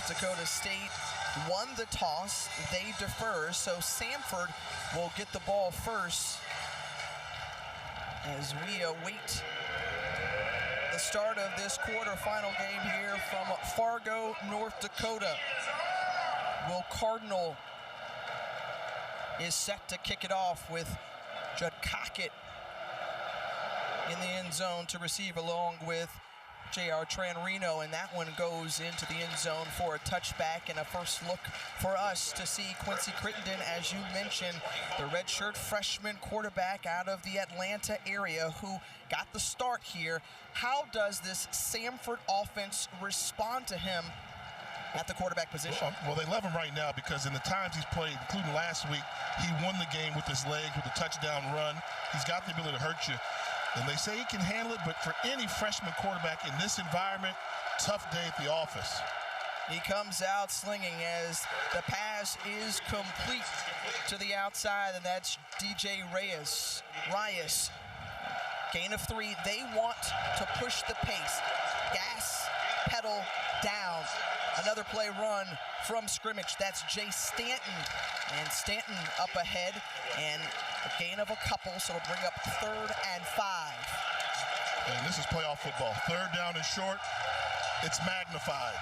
North Dakota State won the toss. They defer, so Samford will get the ball first as we await the start of this quarterfinal game here from Fargo, North Dakota. Will Cardinal is set to kick it off with Judd Cockett in the end zone to receive along with J.R. Tranrino, and that one goes into the end zone for a touchback and a first look for us to see Quincy Crittenden, as you mentioned, the redshirt freshman quarterback out of the Atlanta area who got the start here. How does this Samford offense respond to him at the quarterback position? Well, they love him right now because in the times he's played, including last week, he won the game with his legs with a touchdown run. He's got the ability to hurt you. And they say he can handle it, but for any freshman quarterback in this environment, tough day at the office. He comes out slinging as the pass is complete to the outside, and that's DJ Reyes. Gain of 3. They want to push the pace. Gas pedal down. Another play run from scrimmage. That's Jay Stanton. And Stanton up ahead, and a gain of a couple, so it'll bring up 3rd and 5. And this is playoff football. 3rd down and short, it's magnified.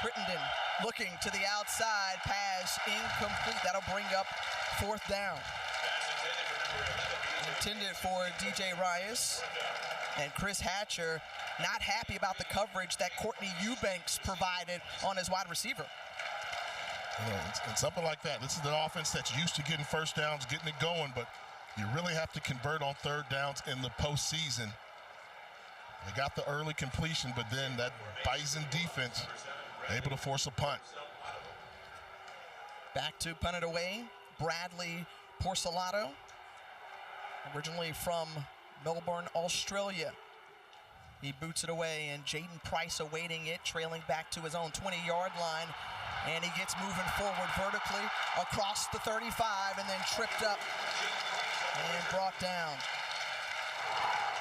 Crittenden looking to the outside, pass incomplete. That'll bring up 4th down. Intended for DJ Reyes. And Chris Hatcher not happy about the coverage that Courtney Eubanks provided on his wide receiver. You know, it's something like that. This is an offense that's used to getting first downs, getting it going, but you really have to convert on 3rd downs in the postseason. They got the early completion, but then that Bison defense able to force a punt. Back to punt it away, Bradley Porcelato, originally from Melbourne, Australia. He boots it away, and Jaden Price awaiting it, trailing back to his own 20-yard line. And he gets moving forward vertically across the 35 and then tripped up and brought down.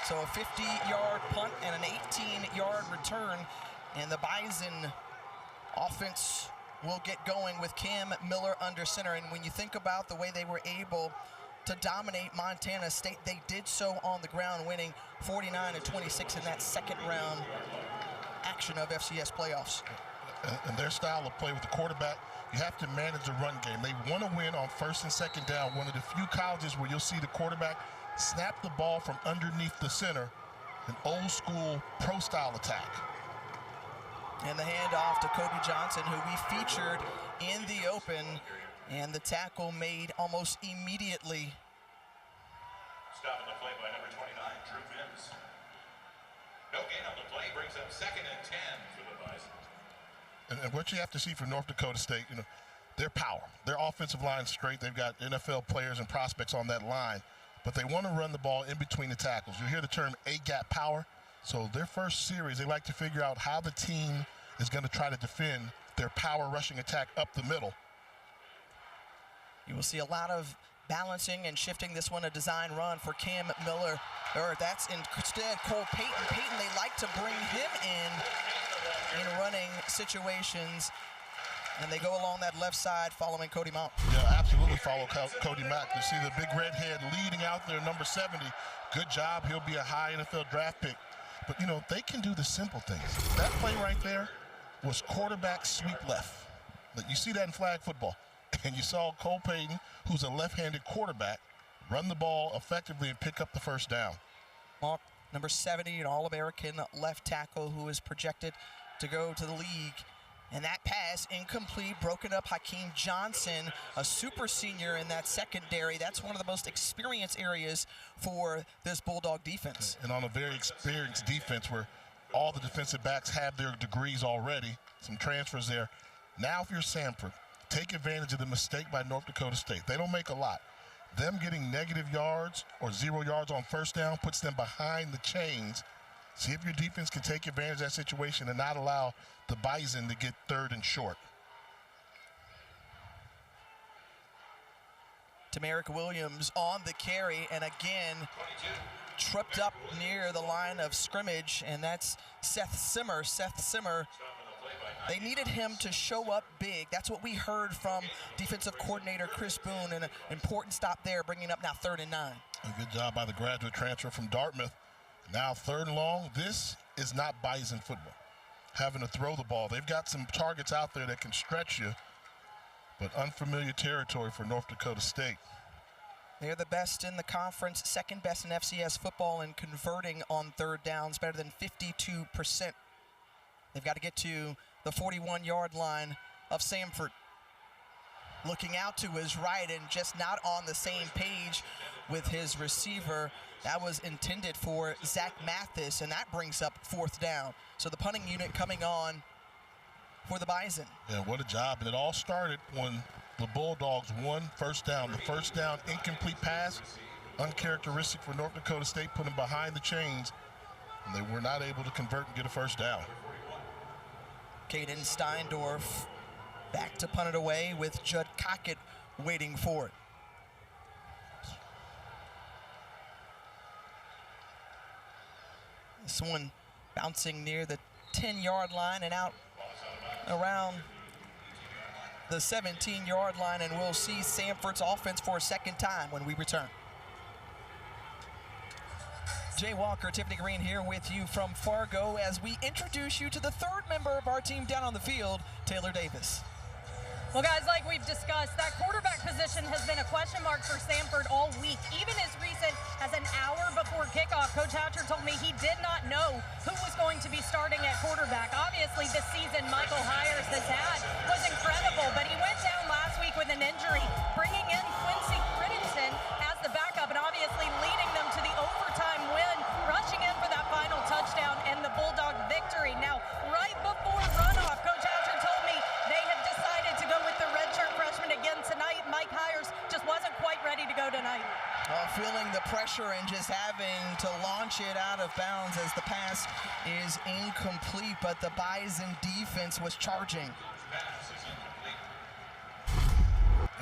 So a 50-yard punt and an 18-yard return, and the Bison offense will get going with Cam Miller under center. And when you think about the way they were able to dominate Montana State, they did so on the ground, winning 49-26 in that second round action of FCS playoffs. And their style of play with the quarterback, you have to manage the run game. They want to win on 1st and 2nd down. One of the few colleges where you'll see the quarterback snap the ball from underneath the center, an old school pro style attack. And the handoff to Kobe Johnson, who we featured in the open, and the tackle made almost immediately. Stopping the play by number 29, Drew Mims. No gain on the play, brings up 2nd and 10 for the Bison. And what you have to see for North Dakota State, you know, their power. Their offensive line's straight. They've got NFL players and prospects on that line, but they want to run the ball in between the tackles. You hear the term A-gap power. So their first series, they like to figure out how the team is going to try to defend their power rushing attack up the middle. You will see a lot of balancing and shifting. This one a design run for Cam Miller, or that's instead Cole Payton. Payton, they like to bring him in running situations, and they go along that left side following Cody Mount. Yeah, absolutely follow Cody Mack. You see the big redhead leading out there, number 70. Good job. He'll be a high NFL draft pick. But, you know, they can do the simple things. That play right there was quarterback sweep left. You see that in flag football. And you saw Cole Payton, who's a left-handed quarterback, run the ball effectively and pick up the 1st down. Mark, number 70, an All-American left tackle who is projected to go to the league. And that pass incomplete, broken up. Hakeem Johnson, a super senior in that secondary. That's one of the most experienced areas for this Bulldog defense. And on a very experienced defense where all the defensive backs have their degrees already, some transfers there. Now if you're Samford, take advantage of the mistake by North Dakota State. They don't make a lot. Them getting negative yards or 0 yards on 1st down puts them behind the chains. See if your defense can take advantage of that situation and not allow the Bison to get 3rd and short. to Merrick Williams on the carry, and again, tripped up near the line of scrimmage, and that's Seth Simmer. Seth Simmer, they needed him to show up big. That's what we heard from defensive coordinator Chris Boone, and an important stop there, bringing up now 3rd and 9. A good job by the graduate transfer from Dartmouth. Now 3rd and long. This is not Bison football. Having to throw the ball. They've got some targets out there that can stretch you, but unfamiliar territory for North Dakota State. They're the best in the conference, 2nd best in FCS football in converting on 3rd downs, better than 52%. They've got to get to the 41-yard line of Samford. Looking out to his right and just not on the same page with his receiver. That was intended for Zach Mathis, and that brings up 4th down. So the punting unit coming on for the Bison. Yeah, what a job. And it all started when the Bulldogs won 1st down. The 1st down incomplete pass, uncharacteristic for North Dakota State, put them behind the chains, and they were not able to convert and get a 1st down. Caden Steindorf back to punt it away with Judd Cockett waiting for it. This one bouncing near the 10-yard line and out around the 17-yard line, and we'll see Samford's offense for a 2nd time when we return. Jay Walker, Tiffany Green here with you from Fargo as we introduce you to the 3rd member of our team down on the field, Taylor Davis. Well, guys, like we've discussed, that quarterback position has been a question mark for Samford all week. Even as recent as an hour before kickoff, Coach Hatcher told me he did not know who was going to be starting at quarterback. Obviously, this season Michael Hires has had was incredible, but he went down last week with an injury, bringing in Quincy Crittenson as the backup and obviously leading them to the overtime win, rushing in for that final touchdown and the Bulldog victory. Now, right before runoff, Coach Hatcher told me they have decided to go with the redshirt freshman again tonight. Mike Hires just wasn't quite ready to go tonight. Feeling the pressure and just having to launch it out of bounds as the pass is incomplete, but the Bison defense was charging.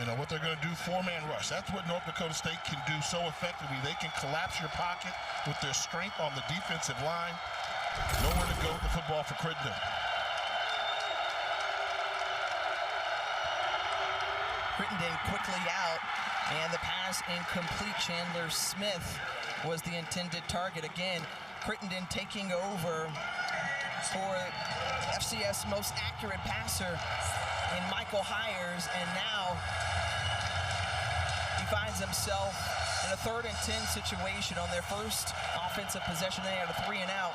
You know what they're going to do, 4-man rush. That's what North Dakota State can do so effectively. They can collapse your pocket with their strength on the defensive line. Nowhere to go with the football for Crittenden. Crittenden quickly out, and the pass incomplete. Chandler Smith was the intended target. Again, Crittenden taking over for FCS most accurate passer in Michael Hires, and now he finds himself in a 3rd and 10 situation on their first offensive possession. They had a 3 and out.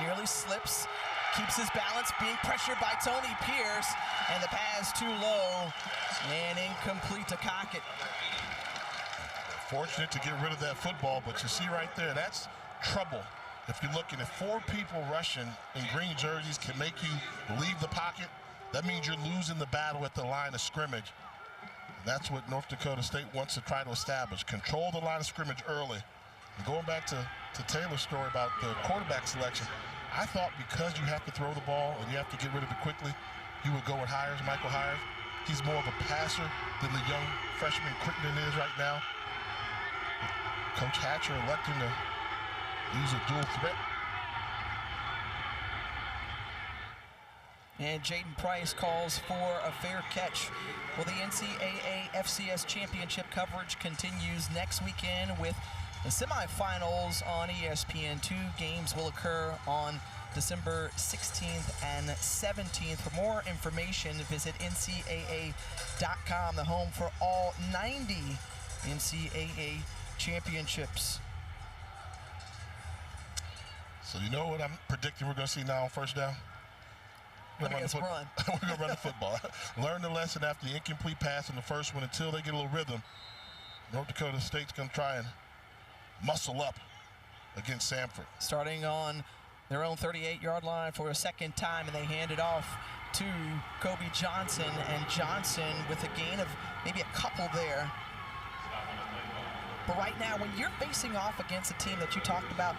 Nearly slips, keeps his balance, being pressured by Tony Pierce, and the pass too low and incomplete to Cockett. Fortunate to get rid of that football, but you see right there, that's trouble. If you're looking at 4 people rushing in green jerseys can make you leave the pocket, that means you're losing the battle at the line of scrimmage. That's what North Dakota State wants to try to establish. Control the line of scrimmage early. And going back to Taylor's story about the quarterback selection, I thought because you have to throw the ball and you have to get rid of it quickly, you would go with Hires, Michael Hires. He's more of a passer than the young freshman Crittenden is right now. Coach Hatcher electing to use a dual threat. And Jaden Price calls for a fair catch. Well, the NCAA FCS championship coverage continues next weekend with the semifinals on ESPN2. Games will occur on December 16th and 17th. For more information, visit NCAA.com, the home for all 90 NCAA championships. So you know what I'm predicting we're going to see now on 1st down? We're going to run the football. Learn the lesson after the incomplete pass in the first one. Until they get a little rhythm, North Dakota State's going to try and muscle up against Samford. Starting on their own 38-yard line for a 2nd time, and they hand it off to Kobe Johnson, and Johnson with a gain of maybe a couple there. But right now, when you're facing off against a team that you talked about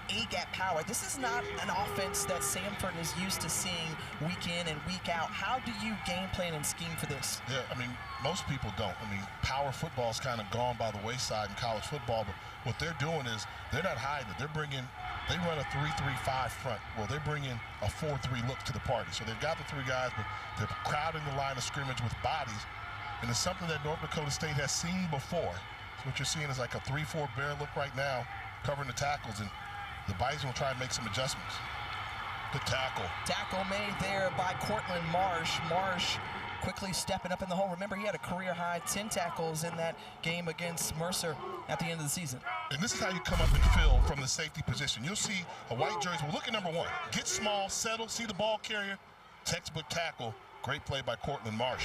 A-gap power. This is not an offense that Samford is used to seeing week in and week out. How do you game plan and scheme for this? Yeah, I mean, most people don't. I mean, power football's kind of gone by the wayside in college football, but what they're doing is they're not hiding it. They run a 3-3-5 front. Well, they're bringing a 4-3 look to the party. So they've got the 3 guys, but they're crowding the line of scrimmage with bodies, and it's something that North Dakota State has seen before. So what you're seeing is like a 3-4 bear look right now, covering the tackles, and the Bison will try and make some adjustments. Good tackle. Tackle made there by Cortland Marsh. Marsh quickly stepping up in the hole. Remember, he had a career-high 10 tackles in that game against Mercer at the end of the season. And this is how you come up and fill from the safety position. You'll see a white jersey. Well, look at number 1. Get small, settle, see the ball carrier, textbook tackle. Great play by Cortland Marsh.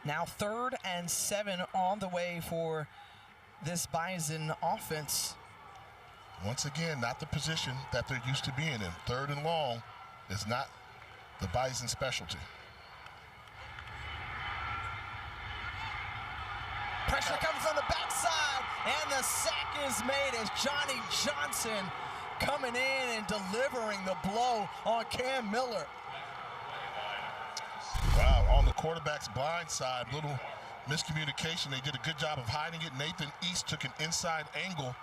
Now 3rd and 7 on the way for this Bison offense. Once again, not the position that they're used to being in. 3rd and long is not the Bison specialty. Pressure comes on the backside, and the sack is made as Johnny Johnson coming in and delivering the blow on Cam Miller. Wow, on the quarterback's blind side, little miscommunication. They did a good job of hiding it. Nathan East took an inside angle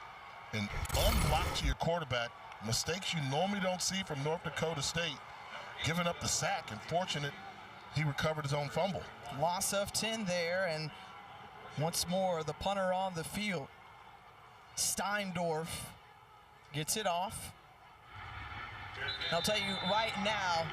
and unblocked to your quarterback. Mistakes you normally don't see from North Dakota State. Giving up the sack, and fortunate he recovered his own fumble. Loss of 10 there, and once more the punter on the field. Steindorf gets it off. I'll tell you right now,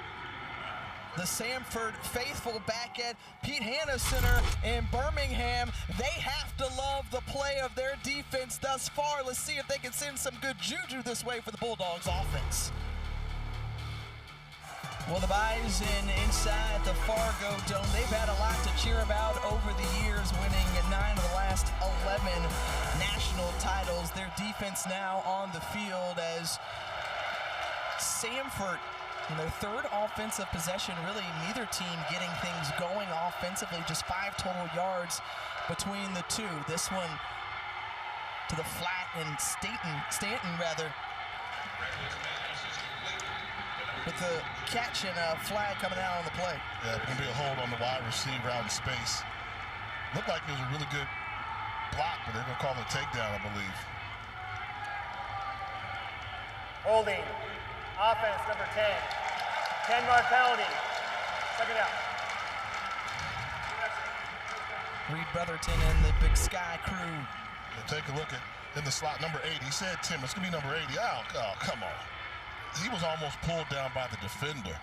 the Samford faithful back at Pete Hanna Center in Birmingham, they have to love the play of their defense thus far. Let's see if they can send some good juju this way for the Bulldogs offense. Well, the Bison inside the Fargo Dome, they've had a lot to cheer about over the years, winning 9 of the last 11 national titles. Their defense now on the field as Samford, in their 3rd offensive possession, really neither team getting things going offensively, just 5 total yards between the 2. This one to the flat and Stanton rather, with the catch and a flag coming out on the play. Yeah, it's going to be a hold on the wide receiver out in space. Looked like it was a really good block, but they're going to call it a takedown, I believe. Holding. Offense, number 10. 10-yard penalty. Second out. Reed Brotherton and the Big Sky crew. We'll take a look at in the slot, number 8. He said Tim, it's going to be number 80. Oh, come on. He was almost pulled down by the defender.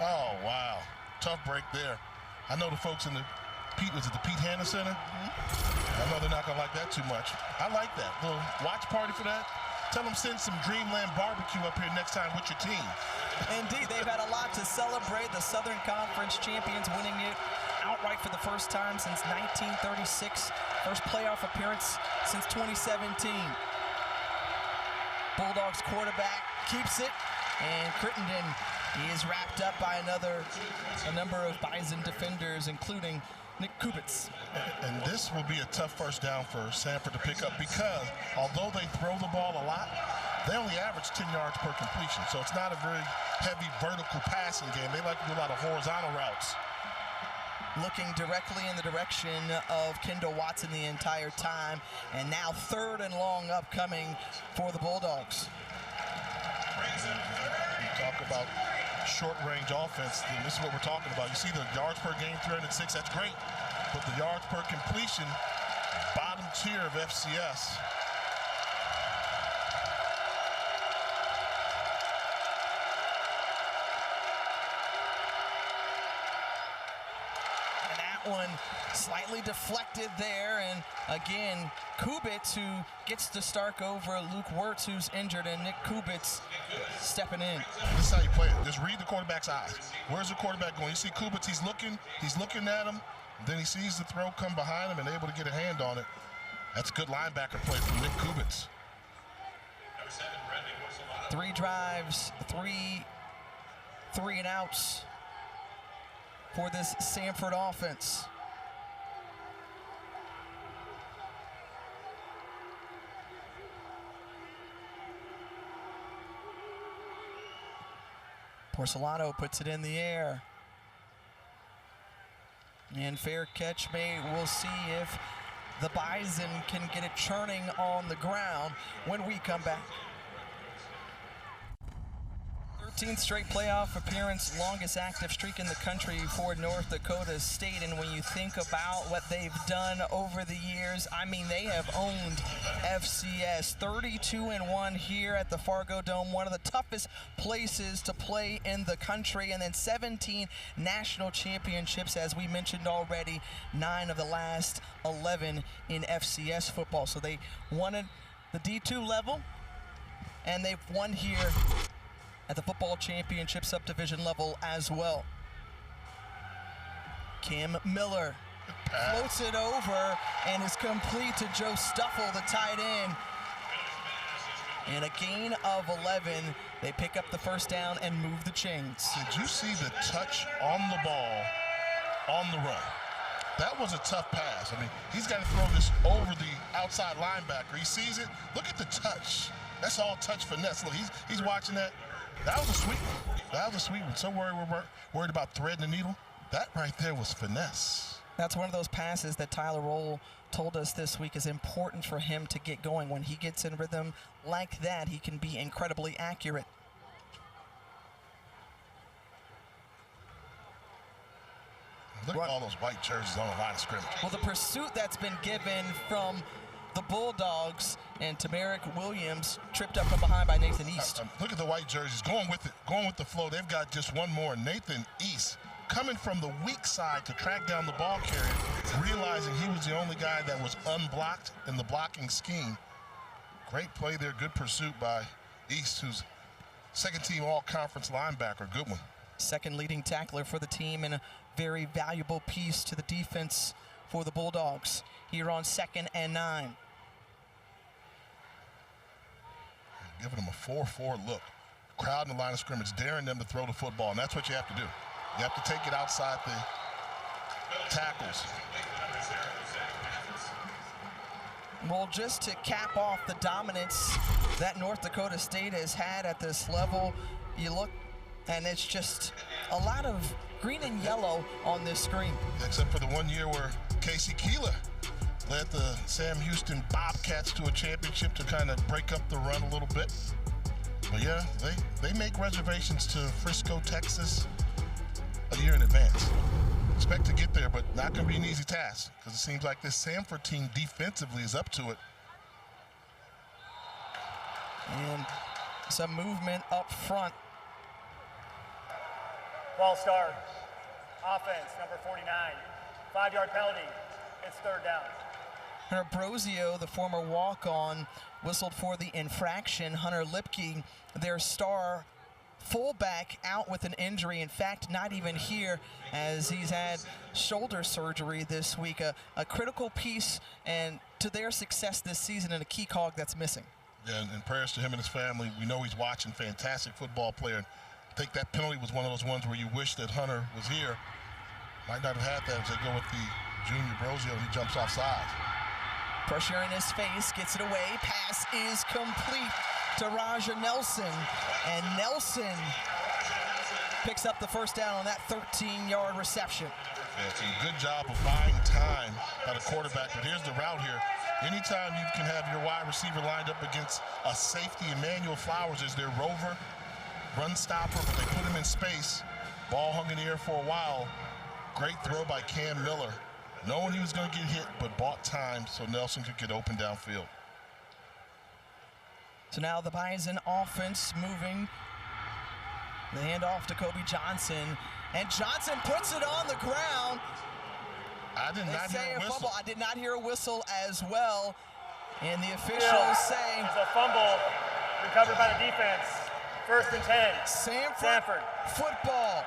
Oh, wow. Tough break there. I know the folks in the was it the Pete Hanna Center? I know they're not going to like that too much. I like that. Little watch party for that. Tell them send some Dreamland barbecue up here next time with your team. Indeed, they've had a lot to celebrate. The Southern Conference champions winning it outright for the first time since 1936. First playoff appearance since 2017. Bulldogs quarterback keeps it, and Crittenden is wrapped up by a number of Bison defenders, including Nick Kubitz. And this will be a tough first down for Samford to pick up because although they throw the ball a lot, they only average 10 yards per completion. So it's not a very heavy vertical passing game. They like to do a lot of horizontal routes. Looking directly in the direction of Kendall Watson the entire time. And now 3rd and long upcoming for the Bulldogs. You talk about short-range offense, and this is what we're talking about. You see the yards per game, 306, that's great. But the yards per completion, bottom tier of FCS. And that one slightly deflected there, and again, Kubitz, who gets to start over Luke Wirtz, who's injured, and Nick Kubitz stepping in. This is how you play it. Just read the quarterback's eyes. Where's the quarterback going? You see Kubitz, he's looking at him, then he sees the throw come behind him and able to get a hand on it. That's good linebacker play from Nick Kubitz. 3 drives, 3 and outs for this Samford offense. Porcelato puts it in the air. And fair catch made. We'll see if the Bison can get it churning on the ground when we come back. 13th straight playoff appearance, longest active streak in the country for North Dakota State. And when you think about what they've done over the years, I mean, they have owned FCS. 32-1 here at the Fargo Dome, one of the toughest places to play in the country. And then 17 national championships, as we mentioned already, 9 of the last 11 in FCS football. So they won at the D2 level, and they've won here at the football championship subdivision level as well. Cam Miller floats it over and is complete to Joe Stuffle, the tight end. And a gain of 11. They pick up the first down and move the chains. Did you see the touch on the ball on the run? That was a tough pass. I mean, he's got to throw this over the outside linebacker. He sees it. Look at the touch. That's all touch finesse. Look, he's watching that. That was a sweet one. That was a sweet one. So worried about threading the needle. That right there was finesse. That's one of those passes that Tyler Roll told us this week is important for him to get going. When he gets in rhythm like that, he can be incredibly accurate. Look at all those white jerseys on the line of scrimmage. Well, the pursuit that's been given from the Bulldogs, and Tamarick Williams tripped up from behind by Nathan East. Look at the white jerseys, going with it, going with the flow. They've got just one more. Nathan East coming from the weak side to track down the ball carrier, realizing he was the only guy that was unblocked in the blocking scheme. Great play there, good pursuit by East, who's second-team all-conference linebacker. Good one. Second leading tackler for the team and a very valuable piece to the defense for the Bulldogs here on 2nd and 9. Giving them a 4-4 look. Crowd in the line of scrimmage, daring them to throw the football, and that's what you have to do. You have to take it outside the tackles. Well, just to cap off the dominance that North Dakota State has had at this level, you look, and it's just a lot of green and yellow on this screen. Except for the one year where Casey Keeler led the Sam Houston Bobcats to a championship to kind of break up the run a little bit. But yeah, they make reservations to Frisco, Texas a year in advance. Expect to get there, but not going to be an easy task because it seems like this Samford team defensively is up to it. And some movement up front. Ball start. Offense, number 49. 5-yard penalty. It's third down. Hunter Brosio, the former walk-on, whistled for the infraction. Hunter Lipke, their star fullback, out with an injury. In fact, not even here, as he's had shoulder surgery this week. A critical piece and to their success this season, and a key cog that's missing. Yeah, and prayers to him and his family. We know he's watching. Fantastic football player. I think that penalty was one of those ones where you wish that Hunter was here. Might not have had that as they go with the junior Brosio and he jumps offside. Pressure in his face, gets it away. Pass is complete to Raja Nelson. And Nelson picks up the first down on that 13-yard reception. Yeah, it's a good job of buying time by the quarterback. But here's the route here. Anytime you can have your wide receiver lined up against a safety, Emmanuel Flowers is their rover, run stopper, but they put him in space. Ball hung in the air for a while. Great throw by Cam Miller. Knowing he was going to get hit, but bought time so Nelson could get open downfield. So now the Bison offense moving. The handoff to Kobe Johnson. And Johnson puts it on the ground. I did not hear a whistle. I did not hear a whistle as well. And the officials say there's a fumble recovered by the defense. 1st and 10. Samford football.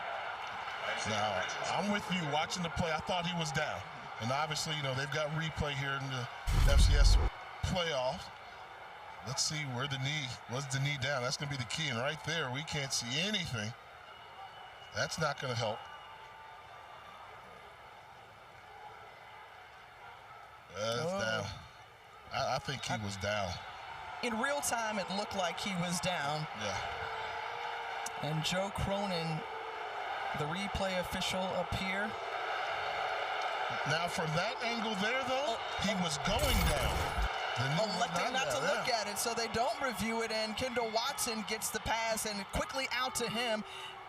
Now, I'm with you watching the play. I thought he was down. And obviously, you know, they've got replay here in the FCS playoffs. Let's see where the knee, was the knee down? That's going to be the key. And right there, we can't see anything. That's not going to help. That's down. I think he was down. In real time, it looked like he was down. Yeah. And Joe Cronin, the replay official up here. Now from that angle there, though, he was going down. Electing not to look at it, so they don't review it, and Kendall Watson gets the pass and quickly out to him,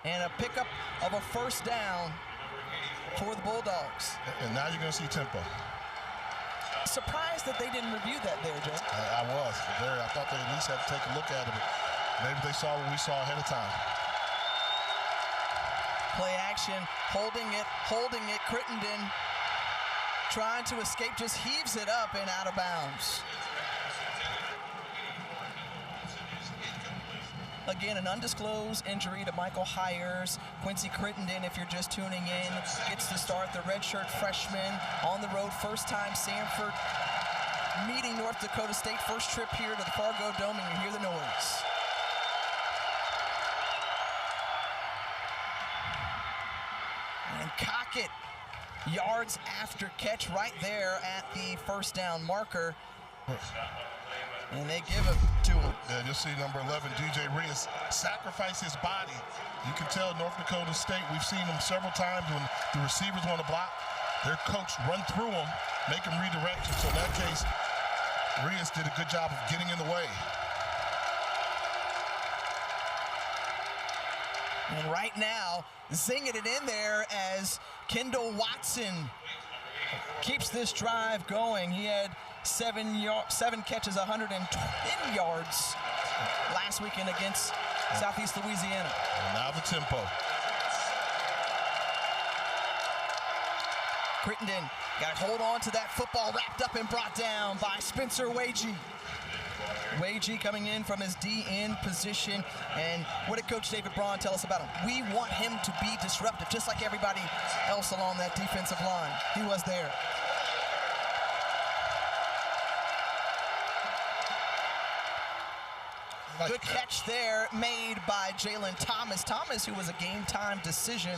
and a pickup of a first down for the Bulldogs. And now you're going to see tempo. Surprised that they didn't review that there, Joe. I was. I thought they at least had to take a look at it. Maybe they saw what we saw ahead of time. Play action, holding it. Crittenden trying to escape, just heaves it up and out of bounds. Again, an undisclosed injury to Michael Hires. Quincy Crittenden, if you're just tuning in, gets to start, the redshirt freshman on the road. First time Samford meeting North Dakota State. First trip here to the Fargo Dome, and you hear the noise. And Cockett, yards after catch right there at the first down marker. And they give it to him. Yeah, you'll see number 11, DJ Rios, sacrifice his body. You can tell North Dakota State, we've seen them several times when the receivers want to block, their coach run through them, make them redirect. So in that case, Rios did a good job of getting in the way. And right now, zinging it in there as Kendall Watson keeps this drive going. He had 7 catches, 110 yards last weekend against Southeast Louisiana. And now the tempo. Crittenden got to hold on to that football, wrapped up and brought down by Spencer Wagee. Wagee coming in from his D-end position. And what did Coach David Braun tell us about him? We want him to be disruptive, just like everybody else along that defensive line. He was there. Good catch there made by Jalen Thomas. Thomas, who was a game-time decision,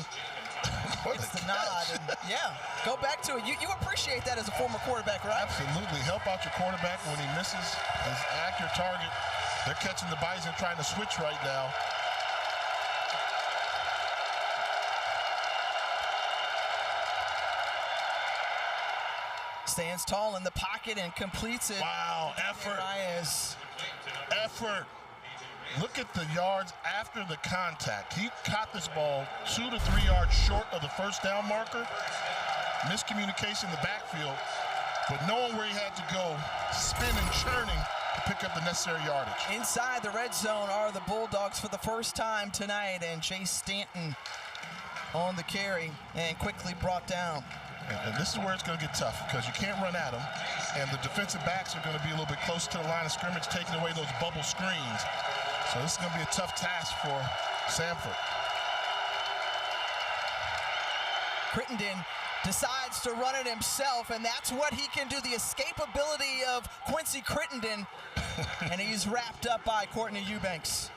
gets the nod. And yeah, go back to it. You appreciate that as a former quarterback, right? Absolutely. Help out your quarterback when he misses his accurate target. They're catching the Bison trying to switch right now. Stands tall in the pocket and completes it. Wow, effort. Effort. Look at the yards after the contact. He caught this ball 2 to 3 yards short of the first down marker. Miscommunication in the backfield, but knowing where he had to go, spinning, churning to pick up the necessary yardage. Inside the red zone are the Bulldogs for the first time tonight, and Chase Stanton on the carry and quickly brought down. And this is where it's going to get tough because you can't run at them, and the defensive backs are going to be a little bit close to the line of scrimmage, taking away those bubble screens. So this is going to be a tough task for Samford. Crittenden decides to run it himself, and that's what he can do, the escapability of Quincy Crittenden, and he's wrapped up by Courtney Eubanks.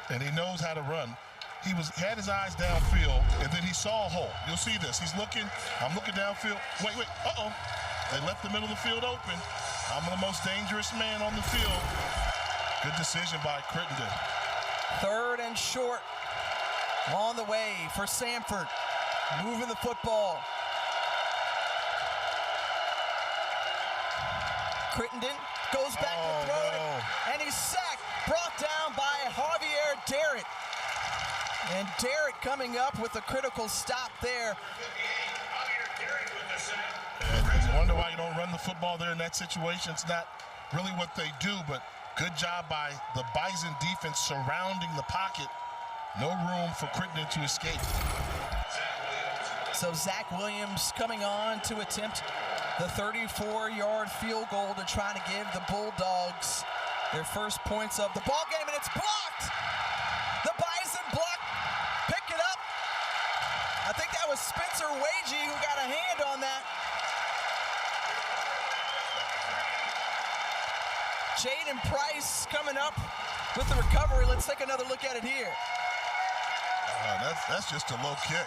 And he knows how to run. He had his eyes downfield, and then he saw a hole. You'll see this. He's looking. I'm looking downfield. Wait. Uh-oh. They left the middle of the field open. I'm the most dangerous man on the field. Good decision by Crittenden. 3rd and short on the way for Samford. Moving the football. Crittenden goes back to throw it, and he's sacked, brought down by Javier Derritt. And Derritt coming up with a critical stop there. And you wonder why you don't run the football there in that situation. It's not really what they do, but good job by the Bison defense surrounding the pocket. No room for Crittenden to escape. So Zach Williams coming on to attempt the 34-yard field goal to try to give the Bulldogs their first points of the ball game, and it's blocked. The Bison block. Pick it up. I think that was Spencer Wagee who got a hand on that. Jaden Price coming up with the recovery. Let's take another look at it here. That's just a low kick.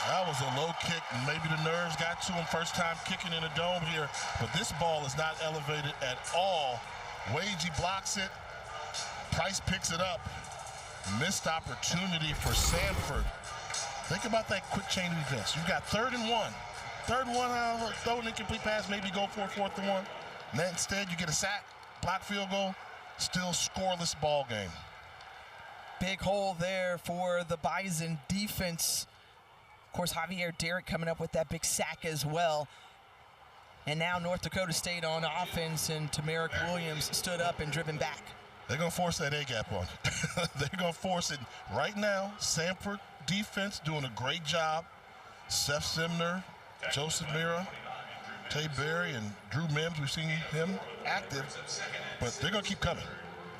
That was a low kick, and maybe the nerves got to him first time kicking in a dome here, but this ball is not elevated at all. Wagee blocks it. Price picks it up. Missed opportunity for Samford. Think about that quick chain of events. You've got 3rd and 1. 3rd and 1, throw an incomplete pass, maybe go for a 4th and 1. And then instead you get a sack, block field goal, still scoreless ball game. Big hole there for the Bison defense. Of course, Javier Derrick coming up with that big sack as well. And now North Dakota State on offense, and Tamarick Williams stood up and driven back. They're going to force that A-gap on you. They're going to force it right now. Samford defense doing a great job. Seth Simner, Joseph Mira, Tay Berry, and Drew Mims. We've seen him active, but they're going to keep coming.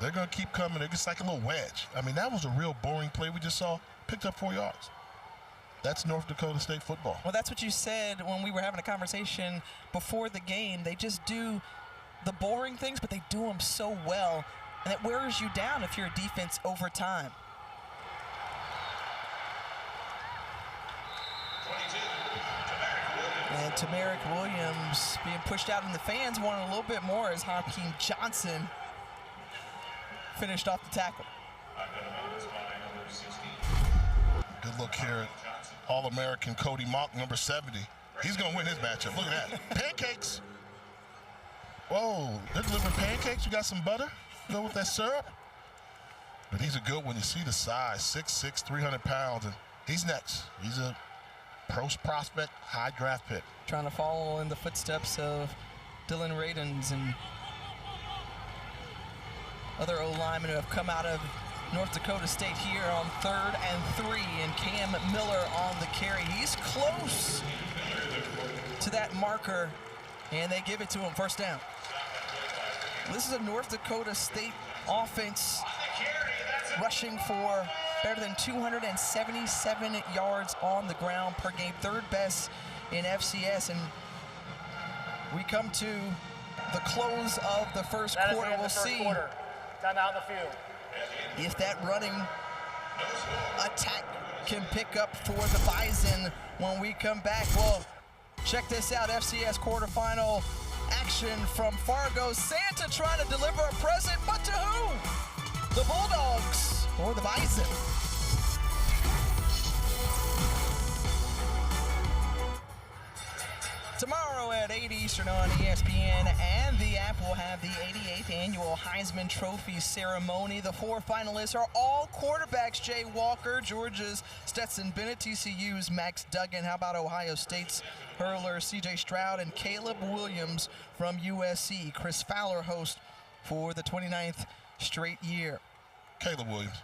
They're going to keep coming. They're just like a little wedge. I mean, that was a real boring play we just saw. Picked up 4 yards. That's North Dakota State football. Well, that's what you said when we were having a conversation before the game. They just do the boring things, but they do them so well, and it wears you down if you're a defense over time. 22, Tamarick Williams. And Tamarick Williams being pushed out, and the fans wanted a little bit more as Hakeem Johnson finished off the tackle. Good look here at All-American Cody Mock, number 70. He's going to win his matchup. Look at that. Pancakes. Whoa, they're delivering pancakes. You got some butter? Go with that syrup. But he's a good one. You see the size, 6'6", 300 pounds, and he's next. He's a pro prospect, high draft pick. Trying to follow in the footsteps of Dylan Radins and other O-linemen who have come out of North Dakota State here on 3rd and 3, and Cam Miller on the carry. He's close to that marker, and they give it to him, 1st down. This is a North Dakota State offense rushing for better than 277 yards on the ground per game, 3rd best in FCS, and we come to the close of the first quarter. We'll see Time out in the field. if that running attack can pick up for the Bison when we come back. Well, check this out, FCS quarterfinal action from Fargo. Santa trying to deliver a present, but to who? The Bulldogs or the Bison? Tomorrow at 8 Eastern on ESPN and the app will have the 88th annual Heisman Trophy ceremony. The 4 finalists are all quarterbacks: Jay Walker, Georgia's Stetson Bennett, TCU's Max Duggan. How about Ohio State's hurler CJ Stroud, and Caleb Williams from USC? Chris Fowler host for the 29th straight year. Caleb Williams.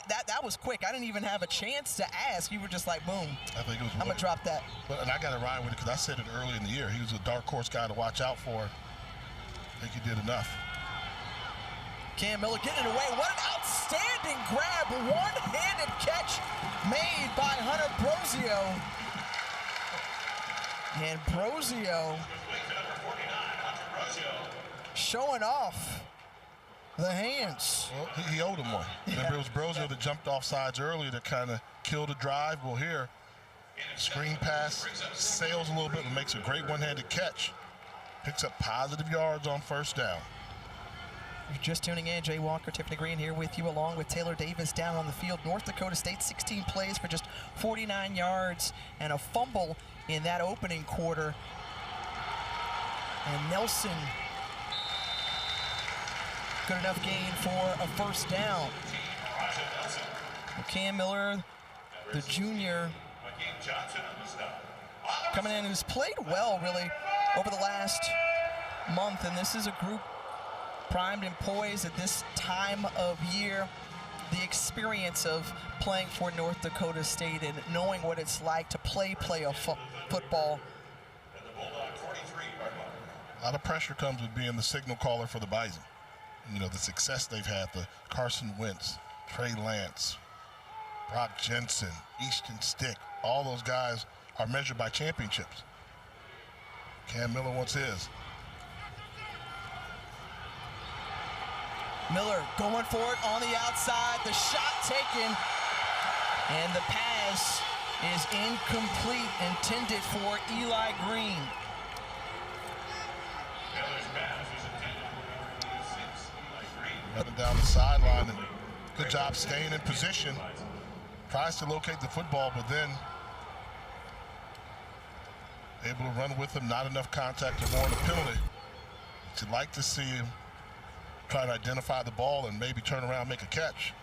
That was quick. I didn't even have a chance to ask. You were just like, boom. I think it was. I'm going to drop that. And I got to ride with it because I said it early in the year. He was a dark horse guy to watch out for. I think he did enough. Cam Miller getting it away. What an outstanding grab. One-handed catch made by Hunter Brosio. And Brosio showing off the hands. Well, he owed him one. Remember, it was Brosio that jumped off sides earlier to kind of kill the drive. Well, here, screen pass, sails a little bit, and makes a great one-handed catch. Picks up positive yards on 1st down. You're just tuning in. Jay Walker, Tiffany Green here with you, along with Taylor Davis down on the field. North Dakota State, 16 plays for just 49 yards and a fumble in that opening quarter. And Nelson, good enough gain for a 1st down. Cam Miller, the junior, coming in, who's played well, really, over the last month. And this is a group primed and poised at this time of year. The experience of playing for North Dakota State and knowing what it's like to play football. A lot of pressure comes with being the signal caller for the Bison. You know, the success they've had, the Carson Wentz, Trey Lance, Brock Jensen, Easton Stick, all those guys are measured by championships. Cam Miller wants his. Miller going for it on the outside, the shot taken, and the pass is incomplete, intended for Eli Green. Up and down the sideline, and Good job staying in position. Tries to locate the football, but then able to run with him. Not enough contact to warrant a penalty. But you'd like to see him try to identify the ball and maybe turn around and make a catch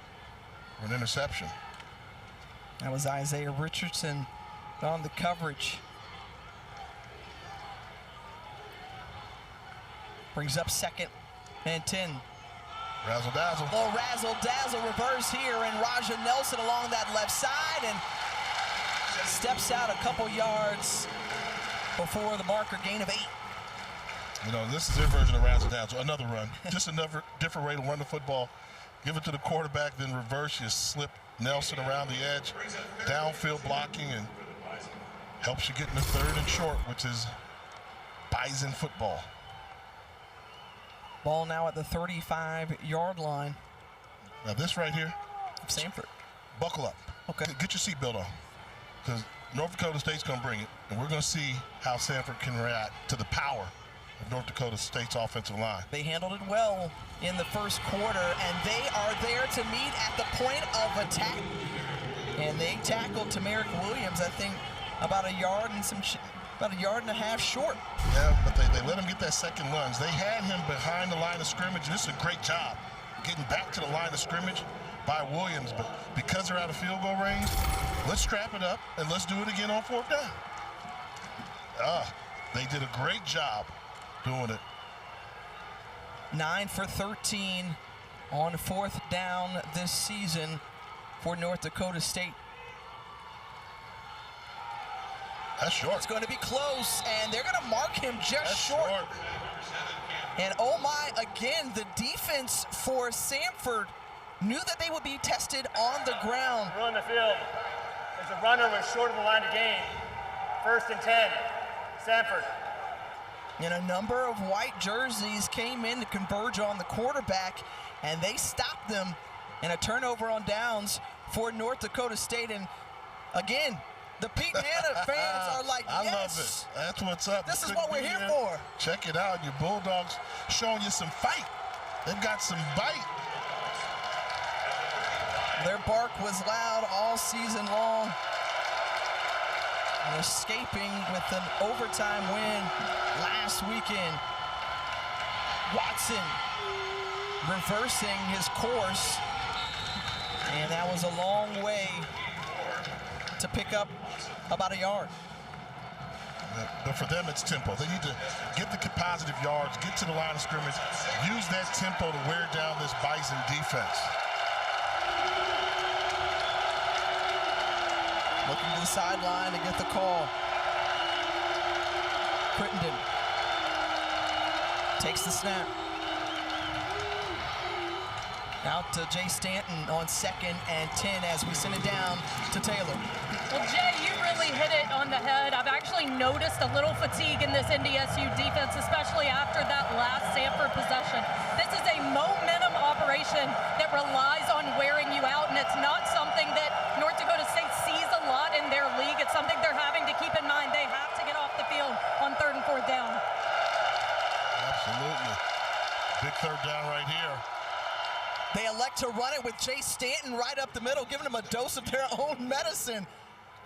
or an interception. That was Isaiah Richardson on the coverage. Brings up 2nd and 10. Razzle-dazzle. Little razzle-dazzle reverse here, and Raja Nelson along that left side and steps out a couple yards before the marker, gain of 8. You know, this is their version of razzle-dazzle. Another run. Just another different way to run the football. Give it to the quarterback, then reverse. You slip Nelson around the edge. Downfield blocking and helps you get in the 3rd and short, which is Bison football. Ball now at the 35-yard line. Now this right here, Samford. Buckle up. Okay. Get your seatbelt on, because North Dakota State's going to bring it, and we're going to see how Samford can react to the power of North Dakota State's offensive line. They handled it well in the first quarter, and they are there to meet at the point of attack. And they tackled Tamarick Williams, I think, about a yard and about a yard and a half short. Yeah, but they let him get that second lunge. They had him behind the line of scrimmage, and this is a great job getting back to the line of scrimmage by Williams. But because they're out of field goal range, let's strap it up and let's do it again on 4th down. They did a great job doing it. 9 for 13 on 4th down this season for North Dakota State. That's short. It's going to be close, and they're going to mark him just That's short. And oh my, again, the defense for Samford knew that they would be tested on the ground. Rule in the field. As the runner was short of the line of gain. 1st and 10. Samford. And a number of white jerseys came in to converge on the quarterback, and they stopped them in a turnover on downs for North Dakota State. And again, the Pete Hanna fans are like, I yes, love it. That's what's up. This is what we're here for. Check it out. Your Bulldogs showing you some fight. They've got some bite. Their bark was loud all season long. And escaping with an overtime win last weekend. Watson reversing his course. And that was a long way to pick up about a yard. But for them, it's tempo. They need to get the positive yards, get to the line of scrimmage, use that tempo to wear down this Bison defense. Looking to the sideline to get the call. Crittenden takes the snap. Out to Jay Stanton on 2nd and 10 as we send it down to Taylor. Well, Jay, you really hit it on the head. I've actually noticed a little fatigue in this NDSU defense, especially after that last Samford possession. This is a momentum operation that relies on wearing you out, and it's not something that North Dakota State sees a lot in their league. It's something they're having to keep in mind. They have to get off the field on 3rd and 4th down. Absolutely. Big 3rd down right here. They elect to run it with Jay Stanton right up the middle, giving them a dose of their own medicine.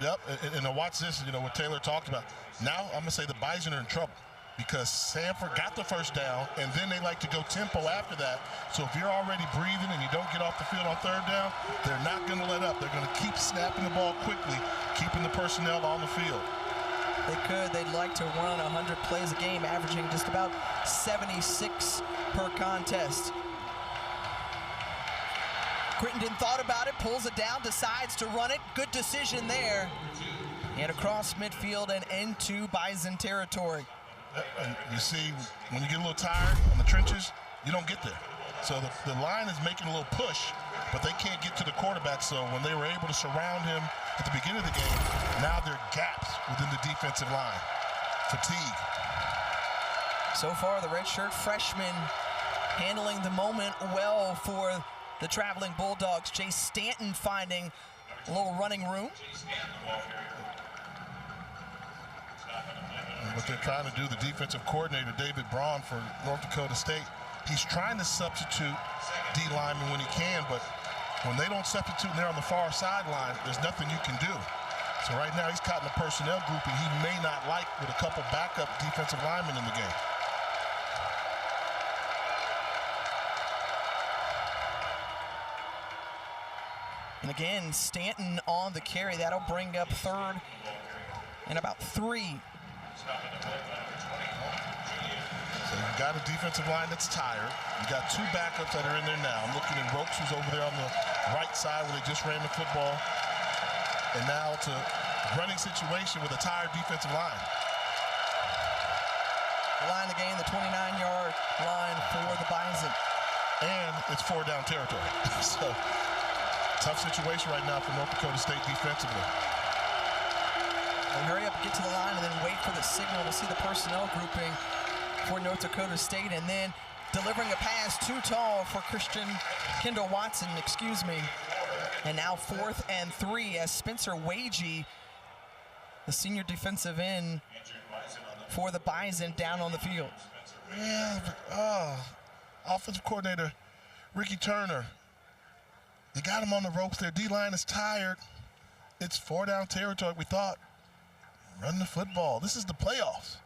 Yep, and watch this, you know, what Taylor talked about. Now, I'm going to say the Bison are in trouble because Samford got the 1st down, and then they like to go tempo after that. So if you're already breathing and you don't get off the field on 3rd down, they're not going to let up. They're going to keep snapping the ball quickly, keeping the personnel on the field. They could. They'd like to run 100 plays a game, averaging just about 76 per contest. Crittenden thought about it, pulls it down, decides to run it. Good decision there. And across midfield and into Bison territory. And you see, when you get a little tired in the trenches, you don't get there. So the line is making a little push, but they can't get to the quarterback. So when they were able to surround him at the beginning of the game, now there are gaps within the defensive line. Fatigue. So far, the redshirt freshman handling the moment well for the traveling Bulldogs. Jay Stanton finding a little running room. And what they're trying to do, the defensive coordinator, David Braun for North Dakota State, he's trying to substitute D lineman when he can, but When they don't substitute and they're on the far sideline, there's nothing you can do. So right now he's caught in a personnel grouping he may not like with a couple backup defensive linemen in the game. And again, Stanton on the carry. That'll bring up third and about 3. So you've got a defensive line that's tired. You got 2 backups that are in there now. I'm looking at Ropes, who's over there on the right side where they just ran the football. And now it's a running situation with a tired defensive line. The line of the game, the 29-yard line for the Bison. And it's 4-down territory. So tough situation right now for North Dakota State defensively. They hurry up, get to the line, and then wait for the signal to see the personnel grouping for North Dakota State, and then delivering a pass too tall for Kendall Watson, And now 4th and 3 as Spencer Wagee, the senior defensive end for the Bison, down on the field. Yeah, offensive coordinator Ricky Turner. They got him on the ropes. Their D-line is tired. It's 4-down territory. We thought, run the football. This is the playoffs.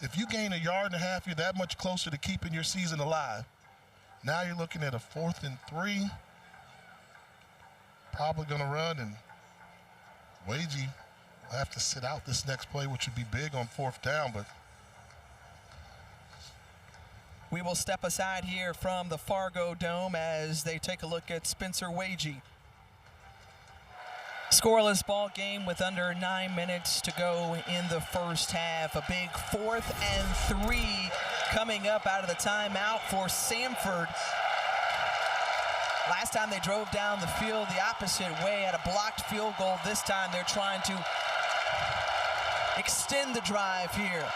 If you gain 1.5 yards, you're that much closer to keeping your season alive. Now you're looking at a 4th and 3. Probably going to run, and Wagee will have to sit out this next play, which would be big on 4th down, but we will step aside here from the Fargo Dome as they take a look at Spencer Wagee. Scoreless ball game with under 9 minutes to go in the first half. A big 4th and 3 coming up out of the timeout for Samford. Last time they drove down the field the opposite way at a blocked field goal. This time they're trying to extend the drive here.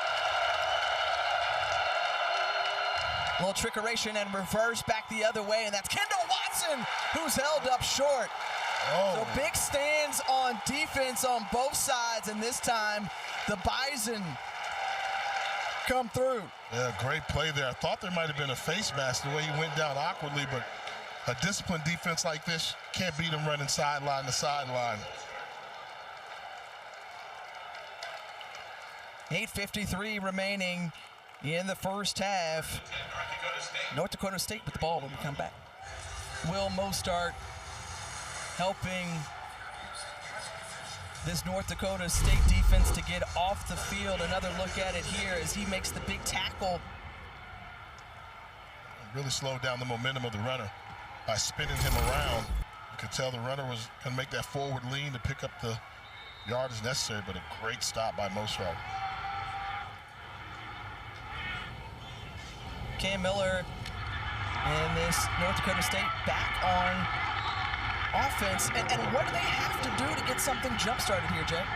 A little trickeration and reverse back the other way, and that's Kendall Watson who's held up short. So big stands on defense on both sides, and this time the Bison come through. Yeah, great play there. I thought there might have been a face mask the way he went down awkwardly, but a disciplined defense like this can't beat him running sideline to sideline. 8:53 remaining in the first half. North Dakota State with the ball when we come back. Will Mostart helping this North Dakota State defense to get off the field. Another look at it here as he makes the big tackle. Really slowed down the momentum of the runner by spinning him around. You could tell the runner was going to make that forward lean to pick up the yardage necessary, but a great stop by Mostart. Cam Miller and this North Dakota State back on offense. And what do they have to do to get something jump-started here, Jay?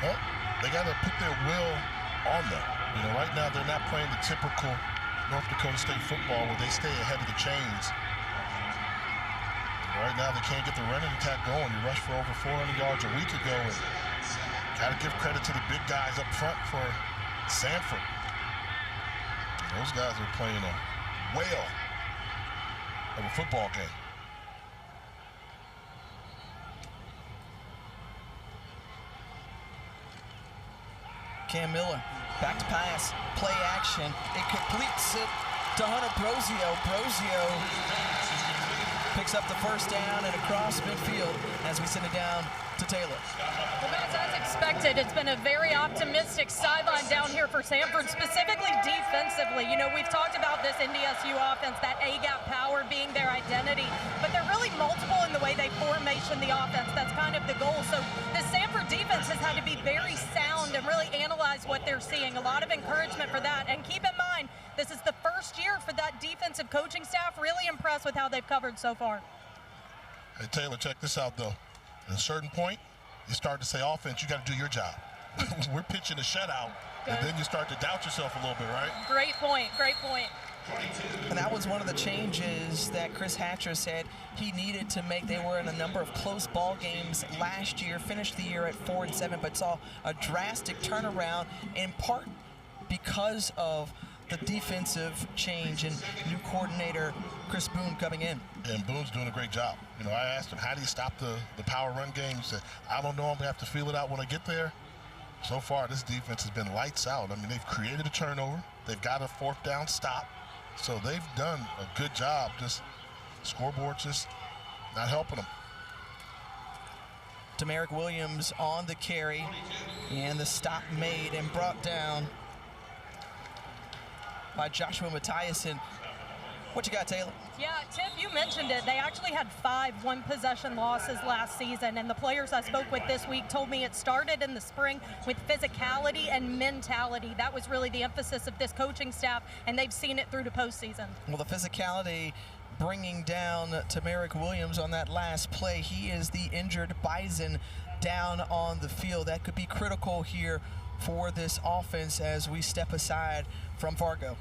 Well, they got to put their will on them. You know, right now they're not playing the typical North Dakota State football where they stay ahead of the chains. Right now they can't get the running attack going. You rushed for over 400 yards a week ago, and got to give credit to the big guys up front for Samford. Those guys are playing a whale of a football game. Cam Miller, back to pass, play action. It completes it to Hunter Brosio. Brosio picks up the first down and across midfield as we send it down to Taylor. Well, guys, as expected, it's been a very optimistic sideline down here for Samford, specifically defensively. You know, we've talked about this NDSU offense, that A-gap power being their identity, but they're really multiple in the way they formation the offense. That's kind of the goal. So the Samford defense has had to be very sound and really analyze what they're seeing. A lot of encouragement for that. And keep in mind, this is the first year for that defensive coaching staff. Really impressed with how they've covered so far. Hey, Taylor, check this out, though. At a certain point, you start to say, offense, you got to do your job. We're pitching a shutout, and then you start to doubt yourself a little bit, right? Great point, great point. And that was one of the changes that Chris Hatcher said he needed to make. They were in a number of close ball games last year, finished the year at 4-7, but saw a drastic turnaround in part because of the defensive change and new coordinator Chris Boone coming in. And Boone's doing a great job. You know, I asked him, how do you stop the power run game? He said, I don't know. I'm going to have to feel it out when I get there. So far, this defense has been lights out. I mean, they've created a turnover. They've got a fourth down stop. So they've done a good job. Just scoreboard just not helping them. Tamarick Williams on the carry, and the stop made and brought down by Joshua Mathiasen. What you got, Taylor? Yeah, Tiff, you mentioned it. They actually had 5 one-possession losses last season, and the players I spoke with this week told me it started in the spring with physicality and mentality. That was really the emphasis of this coaching staff, and they've seen it through the postseason. Well, the physicality bringing down Tamarick Williams on that last play. He is the injured Bison down on the field. That could be critical here for this offense as we step aside from Fargo.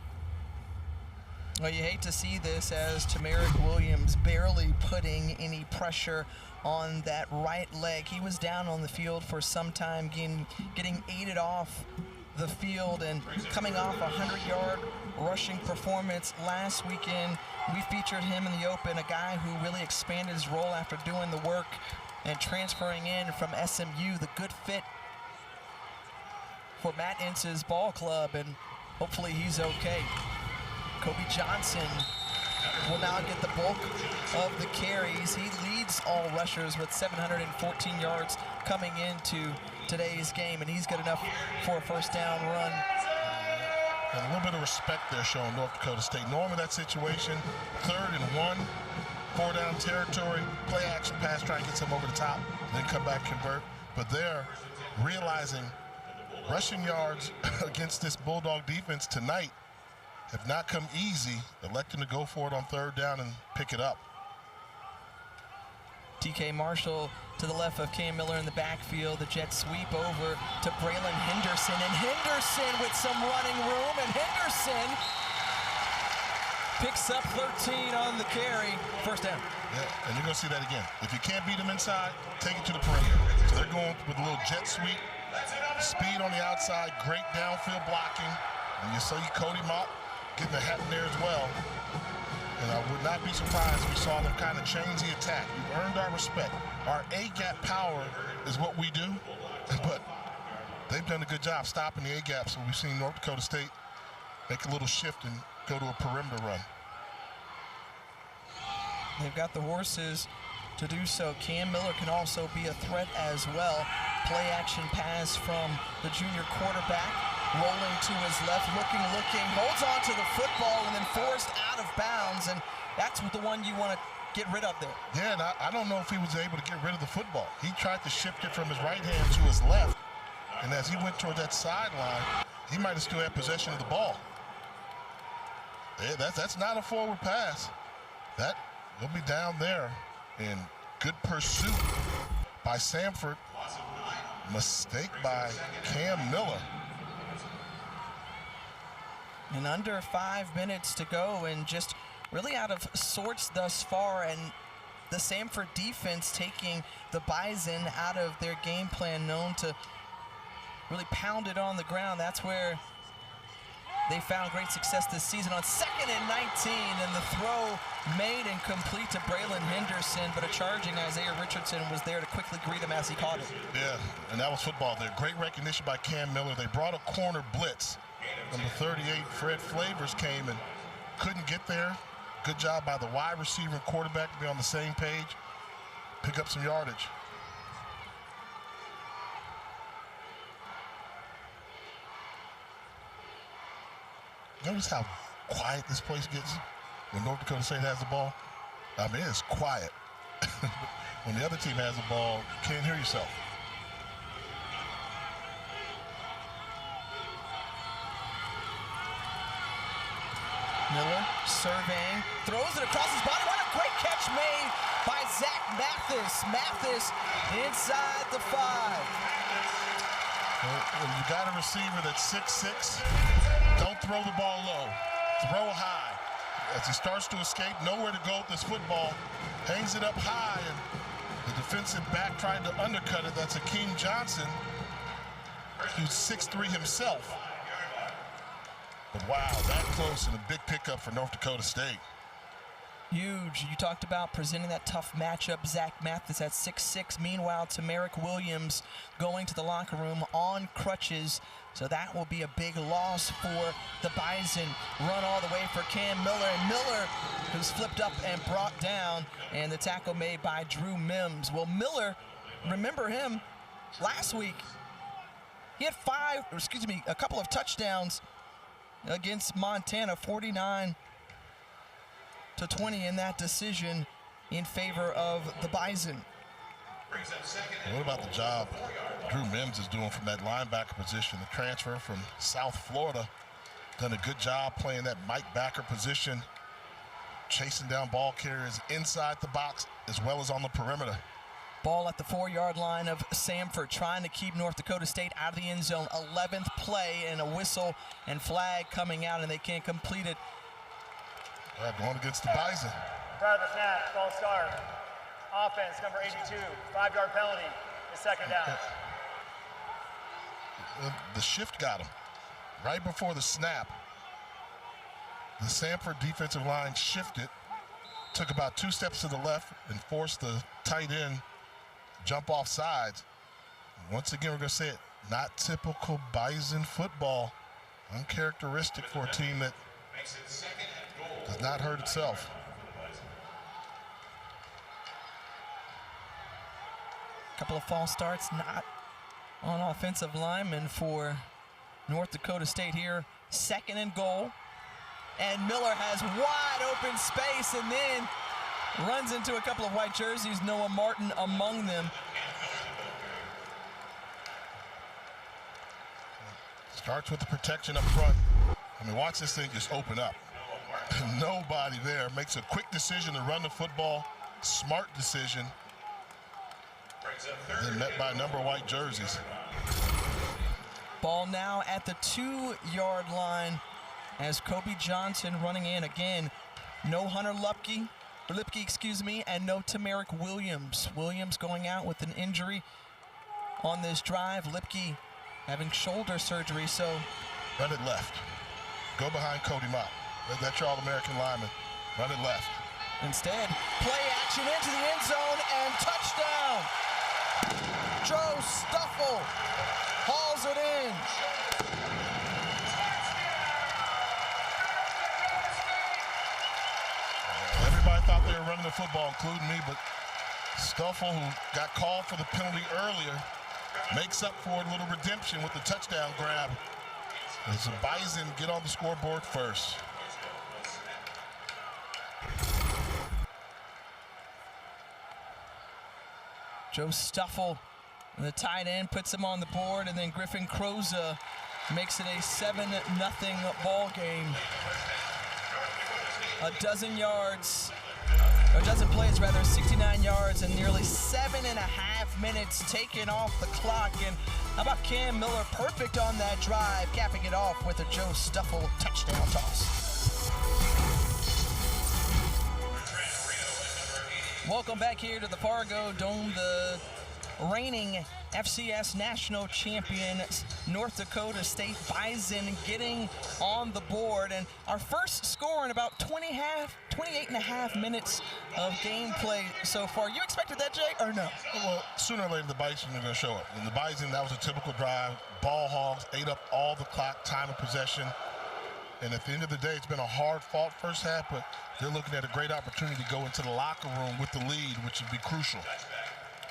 Well, you hate to see this as Tamarick Williams barely putting any pressure on that right leg. He was down on the field for some time, getting aided off the field and coming off a 100-yard rushing performance last weekend. We featured him in the open, a guy who really expanded his role after doing the work and transferring in from SMU, the good fit for Matt Ince's ball club, and hopefully he's okay. Kobe Johnson will now get the bulk of the carries. He leads all rushers with 714 yards coming into today's game, and he's got enough for a first down run. And a little bit of respect there showing North Dakota State. Normally that situation, 3rd and 1, 4-down territory, play action pass, try and get some over the top, then come back, convert. But they're realizing rushing yards against this Bulldog defense tonight have not come easy, electing to go for it on 3rd down and pick it up. TK Marshall to the left of Cam Miller in the backfield. The jet sweep over to Braylon Henderson, and Henderson with some running room, and Henderson picks up 13 on the carry. First down. Yeah, and you're going to see that again. If you can't beat them inside, take it to the perimeter. So they're going with a little jet sweep, speed on the outside, great downfield blocking, and you see Cody Mott getting a hat in there as well. And I would not be surprised if we saw them kind of change the attack. We've earned our respect. Our A-gap power is what we do, but they've done a good job stopping the A-gap, so we've seen North Dakota State make a little shift and go to a perimeter run. They've got the horses to do so. Cam Miller can also be a threat as well. Play action pass from the junior quarterback. Rolling to his left, looking, holds on to the football and then forced out of bounds, and that's the one you want to get rid of there. Yeah, and I don't know if he was able to get rid of the football. He tried to shift it from his right hand to his left, and as he went toward that sideline, he might have still had possession of the ball. Yeah, that's not a forward pass. That will be down there, and good pursuit by Samford. Mistake by Cam Miller. And under 5 minutes to go, and just really out of sorts thus far, and the Samford defense taking the Bison out of their game plan, known to really pound it on the ground. That's where they found great success this season. On 2nd and 19, and the throw made and complete to Braylon Henderson, but a charging Isaiah Richardson was there to quickly greet him as he caught it. Yeah, and that was football there. Great recognition by Cam Miller. They brought a corner blitz. Number 38, Fred Flavors, came and couldn't get there. Good job by the wide receiver and quarterback to be on the same page, pick up some yardage. Notice how quiet this place gets when North Dakota State has the ball. I mean, it's quiet. When the other team has the ball, you can't hear yourself. Miller surveying, throws it across his body. What a great catch made by Zach Mathis. Mathis inside the 5. When you got a receiver that's 6'6", don't throw the ball low. Throw high. As he starts to escape, nowhere to go with this football, hangs it up high, and the defensive back tried to undercut it. That's Akeem Johnson, who's 6'3" himself. But wow, that close and a big pickup for North Dakota State. Huge. You talked about presenting that tough matchup. Zach Mathis at 6'6". Meanwhile, Tamarick Williams going to the locker room on crutches. So that will be a big loss for the Bison. Run all the way for Cam Miller. And Miller, who's flipped up and brought down. And the tackle made by Drew Mims. Well, Miller, remember him last week. He had a couple of touchdowns against Montana, 49-20 in that decision in favor of the Bison. What about the job Drew Mims is doing from that linebacker position? The transfer from South Florida, done a good job playing that Mike backer position, chasing down ball carriers inside the box as well as on the perimeter. Ball at the 4-yard line of Samford, trying to keep North Dakota State out of the end zone. 11th play, and a whistle and flag coming out, and they can't complete it. Going against the Bison. Prior to the snap, false start. Offense, number 82, 5-yard penalty. Is second down. The shift got him. Right before the snap, the Samford defensive line shifted, took about 2 steps to the left, and forced the tight end jump off sides. Once again, we're going to say it, not typical Bison football. Uncharacteristic for a team that does not hurt itself. Couple of false starts, not on offensive linemen for North Dakota State here. 2nd and goal. And Miller has wide open space and then runs into a couple of white jerseys, Noah Martin among them. Starts with the protection up front. I mean, watch this thing just open up. Nobody there. Makes a quick decision to run the football. Smart decision. Then met by a number of white jerseys. Ball now at the 2-yard line as Kobe Johnson running in again. No Hunter Lipke, and no Tamarick Williams. Williams going out with an injury on this drive. Lipke having shoulder surgery, so. Run it left. Go behind Cody Mott. That's your All-American lineman. Run it left. Instead, play action into the end zone and touchdown. Joe Stuffle hauls it in. Everybody thought they were running the football, including me, but Stuffle, who got called for the penalty earlier, makes up for a little redemption with the touchdown grab. As the Bison get on the scoreboard first. Joe Stuffle, the tight end, puts him on the board, and then Griffin Croza makes it a 7-0 ball game. A dozen plays, 69 yards, and nearly 7.5 minutes taken off the clock. And how about Cam Miller, perfect on that drive, capping it off with a Joe Stuffle touchdown toss. Welcome back here to the Fargo Dome. The reigning FCS national champion North Dakota State Bison getting on the board, and our first score in about 28.5 minutes of gameplay so far. You expected that, Jay, or no? Well, sooner or later the Bison are going to show up. And the Bison, that was a typical drive. Ball hogs ate up all the clock, time of possession. And at the end of the day, it's been a hard-fought first half, but they're looking at a great opportunity to go into the locker room with the lead, which would be crucial.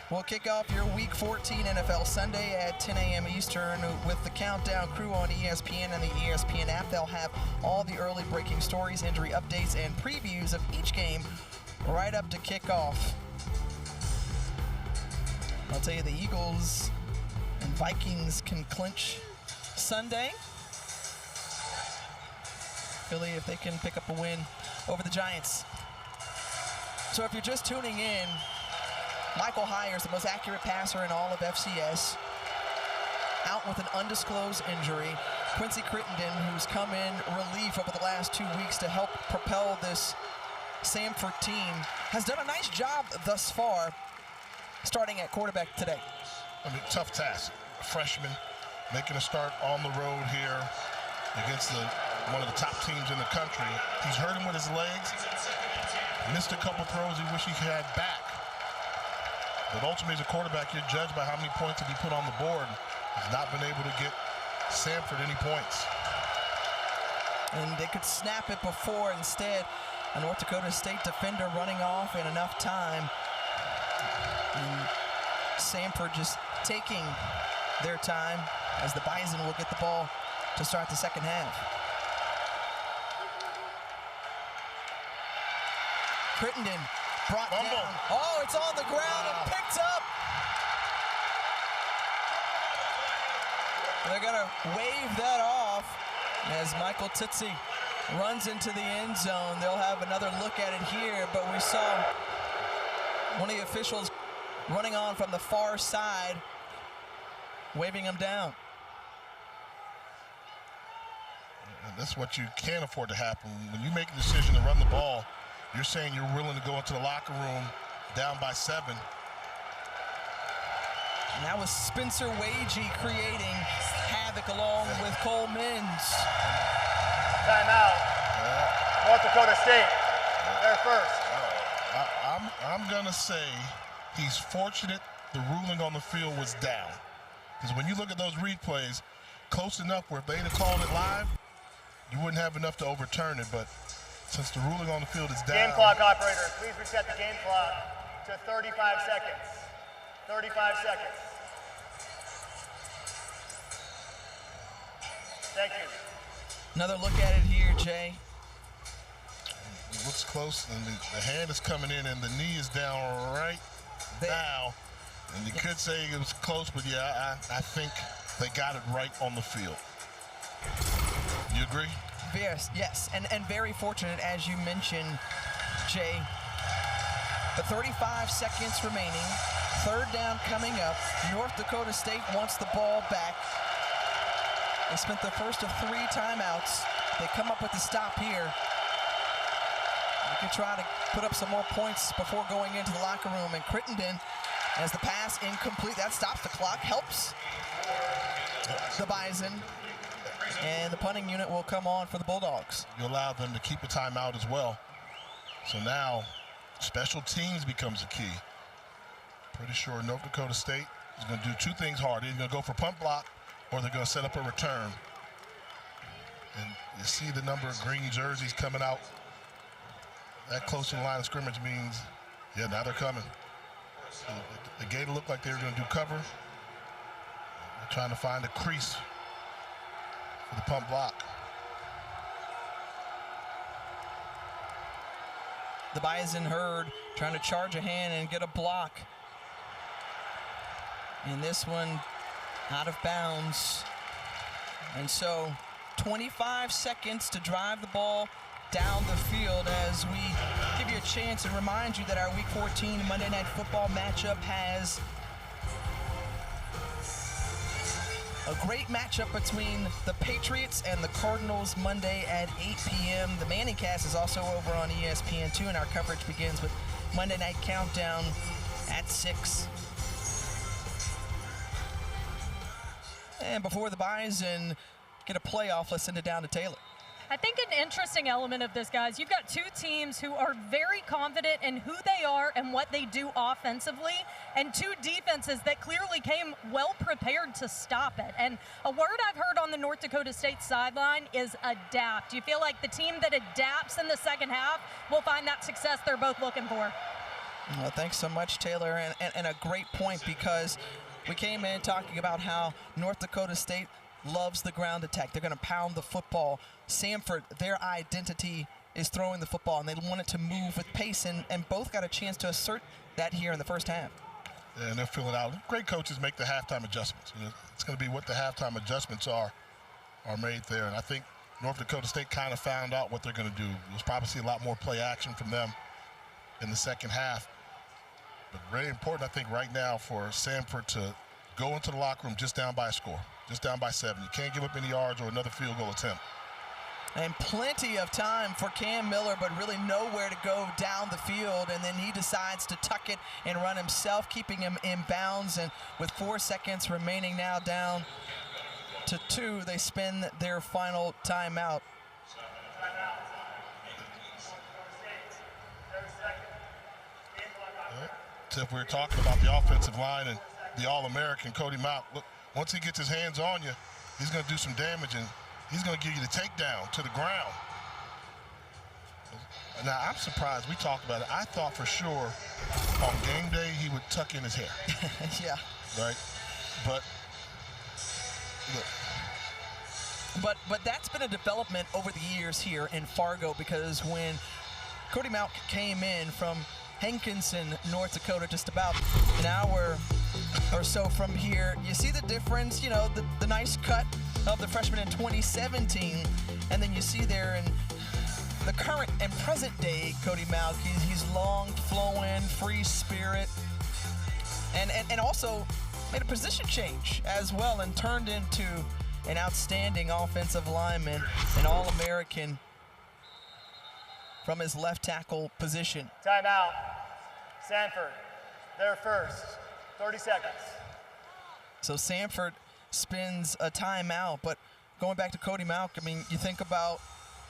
We'll kick off your Week 14 NFL Sunday at 10 a.m. Eastern with the Countdown crew on ESPN and the ESPN app. They'll have all the early breaking stories, injury updates, and previews of each game right up to kickoff. I'll tell you, the Eagles and Vikings can clinch Sunday. Philly, if they can pick up a win over the Giants. So if you're just tuning in, Michael Hyers, the most accurate passer in all of FCS, out with an undisclosed injury. Quincy Crittenden, who's come in relief over the last 2 weeks to help propel this Samford team, has done a nice job thus far, starting at quarterback today. I mean, tough task. A freshman making a start on the road here against the one of the top teams in the country. He's hurt him with his legs, missed a couple throws he wished he had back. But ultimately, as a quarterback, you're judged by how many points have you put on the board. He's not been able to get Samford any points. And they could snap it before. Instead, a North Dakota State defender running off in enough time. And Samford just taking their time as the Bison will get the ball to start the second half. Crittenden brought down. Oh, it's on the ground and picked up. They're going to wave that off as Michael Titze runs into the end zone. They'll have another look at it here, but we saw one of the officials running on from the far side, waving him down. And that's what you can't afford to happen. When you make a decision to run the ball, you're saying you're willing to go into the locker room down by 7. And that was Spencer Wagee creating havoc along with Cole Mins. Timeout. North Dakota State. They're first. I'm going to say he's fortunate the ruling on the field was down. Because when you look at those replays, close enough where if they'd have called it live, you wouldn't have enough to overturn it. But since the ruling on the field is down. Game clock operator, please reset the game clock to 35 seconds. 35 seconds. Thank you. Another look at it here, Jay. It looks close, and the hand is coming in, and the knee is down right now. And you could say it was close, but yeah, I think they got it right on the field. You agree? Yes, and very fortunate, as you mentioned, Jay. The 35 seconds remaining, third down coming up. North Dakota State wants the ball back. They spent the first of 3 timeouts. They come up with the stop here. They can try to put up some more points before going into the locker room. And Crittenden, as the pass incomplete, that stops the clock, helps the Bison. And the punting unit will come on for the Bulldogs. You allow them to keep a timeout as well. So now special teams becomes a key. Pretty sure North Dakota State is going to do 2 things hard. They're going to go for punt block, or they're going to set up a return. And you see the number of green jerseys coming out. That close to the line of scrimmage means, yeah, now they're coming. So the Gator looked like they were going to do cover. They're trying to find a crease for the punt block. The Bison herd trying to charge a hand and get a block. And this one out of bounds. And so 25 seconds to drive the ball down the field as we give you a chance and remind you that our Week 14 Monday Night Football matchup has a great matchup between the Patriots and the Cardinals Monday at 8 p.m. The Manning Cast is also over on ESPN2, and our coverage begins with Monday Night Countdown at 6. And before the Bison get a playoff, let's send it down to Taylor. I think an interesting element of this, guys, you've got 2 teams who are very confident in who they are and what they do offensively, and 2 defenses that clearly came well prepared to stop it. And a word I've heard on the North Dakota State sideline is adapt. Do you feel like the team that adapts in the second half will find that success they're both looking for? Well, thanks so much, Taylor, and a great point, because we came in talking about how North Dakota State loves the ground attack. They're going to pound the football. Samford, their identity is throwing the football, and they want it to move with pace, and both got a chance to assert that here in the first half. Yeah, and they're filling out. Great coaches make the halftime adjustments. You know, it's going to be what the halftime adjustments are made there, and I think North Dakota State kind of found out what they're going to do. You'll probably see a lot more play action from them in the second half. But very important, I think, right now for Samford to go into the locker room just down by a score, just down by 7. You can't give up any yards or another field goal attempt. And plenty of time for Cam Miller, but really nowhere to go down the field. And then he decides to tuck it and run himself, keeping him in bounds. And with 4 seconds remaining now down to 2, they spend their final timeout. if we're talking about the offensive line and the All-American Cody Mauch, look, once he gets his hands on you, he's going to do some damage, and he's going to give you the takedown to the ground. Now, I'm surprised. We talked about it. I thought for sure on game day he would tuck in his hair. Yeah. Right? But, look. But that's been a development over the years here in Fargo, because when Cody Mauch came in from Hankinson, North Dakota, just about an hour or so from here, you see the difference, you know, the nice cut of the freshman in 2017, and then you see there in the current and present day Cody Mauch, he's long, flowing, free spirit, and also made a position change as well and turned into an outstanding offensive lineman, an All-American from his left tackle position. Timeout. Samford, they're first. 30 seconds. So Samford spins a timeout, but going back to Cody Mauch, I mean, you think about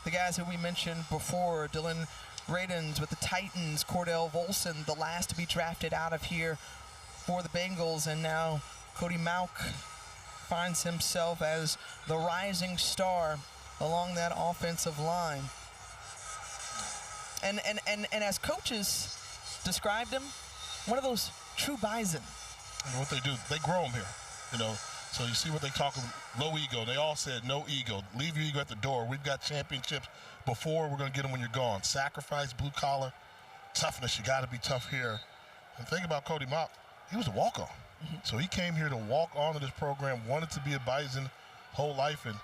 the guys who we mentioned before, Dylan Radins with the Titans, Cordell Volson, the last to be drafted out of here for the Bengals, and now Cody Mauch finds himself as the rising star along that offensive line. And as coaches described him, one of those true bison. And what they do, they grow them here, you know. So you see what they talk about, low ego. They all said no ego. Leave your ego at the door. We've got championships before. We're going to get them when you're gone. Sacrifice, blue collar, toughness. You got to be tough here. And think about Cody Mauch. He was a walk-on. So he came here to walk on to this program, wanted to be a Bison whole life, and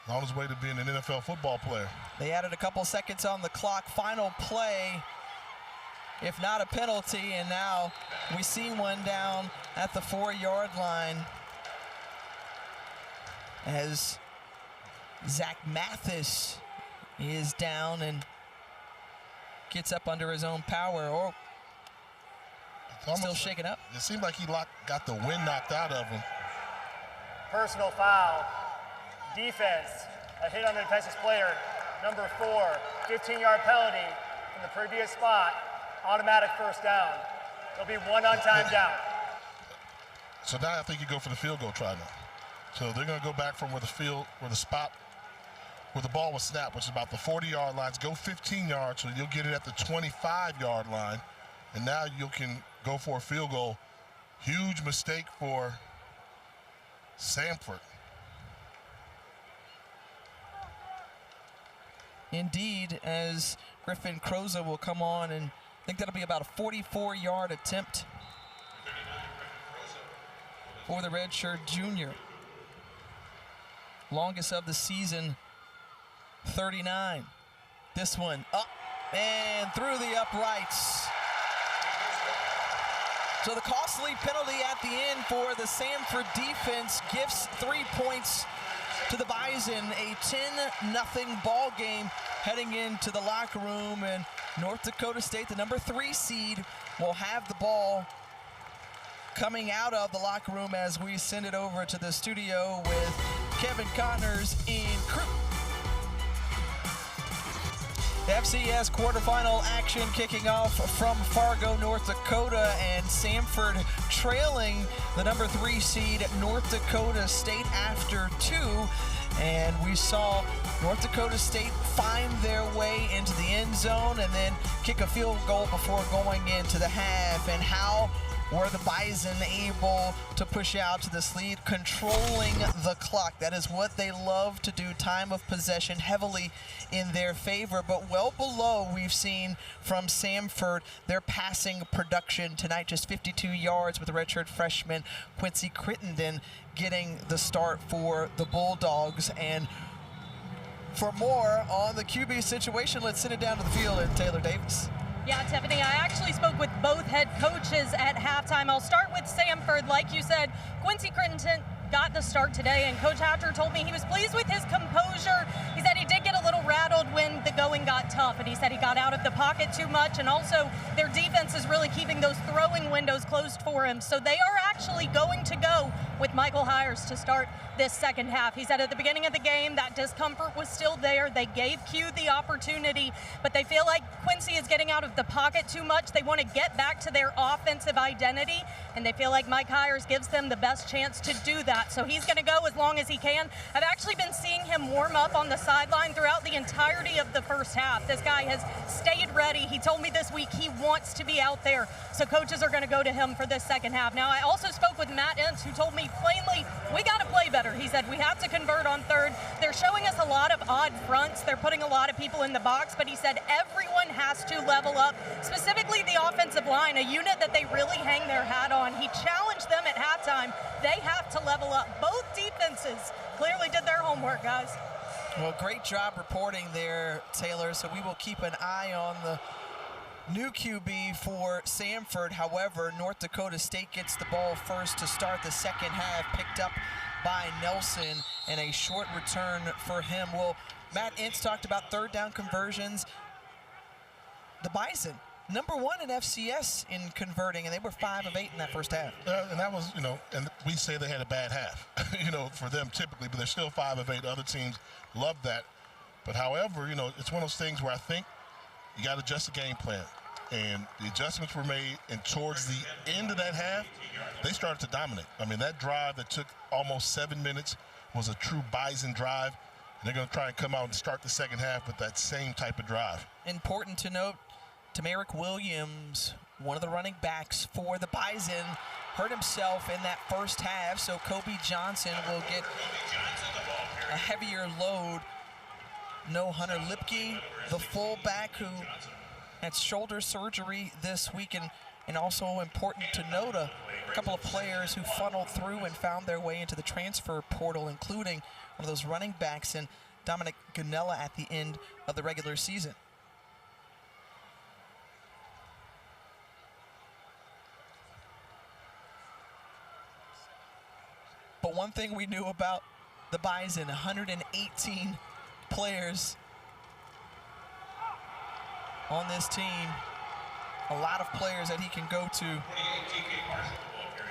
on his way to being an NFL football player. They added a couple seconds on the clock. Final play, if not a penalty, and now we see one down at the 4-yard line as Zach Mathis is down and gets up under his own power. Or still shaking up. It seemed like he got the wind knocked out of him. Personal foul. Defense. A hit on the defensive player. Number 4. 15-yard penalty from the previous spot. Automatic first down. There'll be one on time down. So now I think you go for the field goal try now. So they're going to go back from where the ball was snapped, which is about the 40-yard lines, go 15 yards, so you'll get it at the 25-yard line. And now you can go for a field goal. Huge mistake for Samford. Indeed, as Griffin Croza will come on, and I think that'll be about a 44-yard attempt for the redshirt junior. Longest of the season, 39. This one up and through the uprights. So the costly penalty at the end for the Samford defense gives 3 points to the Bison, a 10-0 ball game heading into the locker room, and North Dakota State, the number 3 seed, will have the ball coming out of the locker room as we send it over to the studio with Kevin Connors in crew. The FCS quarterfinal action kicking off from Fargo, North Dakota, and Samford trailing the number 3 seed North Dakota State after 2. And we saw North Dakota State find their way into the end zone and then kick a field goal before going into the half. And how were the Bison able to push out to this lead, controlling the clock? That is what they love to do, time of possession heavily in their favor, but well below we've seen from Samford their passing production tonight, just 52 yards with the redshirt freshman Quincy Crittenden getting the start for the Bulldogs. And for more on the QB situation, let's send it down to the field and Taylor Davis. Yeah, Tiffany, I actually spoke with both head coaches at halftime. I'll start with Samford. Like you said, Quincy Crittenden got the start today, and Coach Hatcher told me he was pleased with his composure. He said he did get a little rattled when the going got tough, and he said he got out of the pocket too much, and also their defense is really keeping those throwing windows closed for him. So they are actually going to go with Michael Hires to start this second half. He said at the beginning of the game that discomfort was still there. They gave Q the opportunity, but they feel like Quincy is getting out of the pocket too much. They want to get back to their offensive identity, and they feel like Mike Hires gives them the best chance to do that. So he's going to go as long as he can. I've actually been seeing him warm up on the sideline throughout the entirety of the first half. This guy has stayed ready. He told me this week he wants to be out there, so coaches are going to go to him for this second half. Now, I also spoke with Matt Ince, who told me plainly, we got to play better. He said we have to convert on third. They're showing us a lot of odd fronts. They're putting a lot of people in the box, but he said everyone has to level up, specifically the offensive line, a unit that they really hang their hat on. He challenged them at halftime. They have to level up. Both defenses clearly did their homework, guys. Well, great job reporting there, Taylor. So we will keep an eye on the new QB for Samford. However, North Dakota State gets the ball first to start the second half, picked up by Nelson, and a short return for him. Well, Matt Ince talked about third down conversions. The Bison, #1 in FCS in converting, and they were 5 of 8 in that first half. And that was, and we say they had a bad half, for them typically, but they're still 5 of 8. Other teams love that. But however, it's one of those things where I think you got to adjust the game plan. And the adjustments were made, and towards the end of that half, they started to dominate. I mean, that drive that took almost 7 minutes was a true Bison drive. And they're going to try and come out and start the second half with that same type of drive. Important to note, Tamarick Williams, one of the running backs for the Bison, hurt himself in that first half, so Kobe Johnson will get a heavier load. No Hunter Lipke, the fullback who had shoulder surgery this week, and also important to note a couple of players who funneled through and found their way into the transfer portal, including one of those running backs and Dominic Ganella at the end of the regular season. But one thing we knew about the Bison, 118 players on this team, a lot of players that he can go to,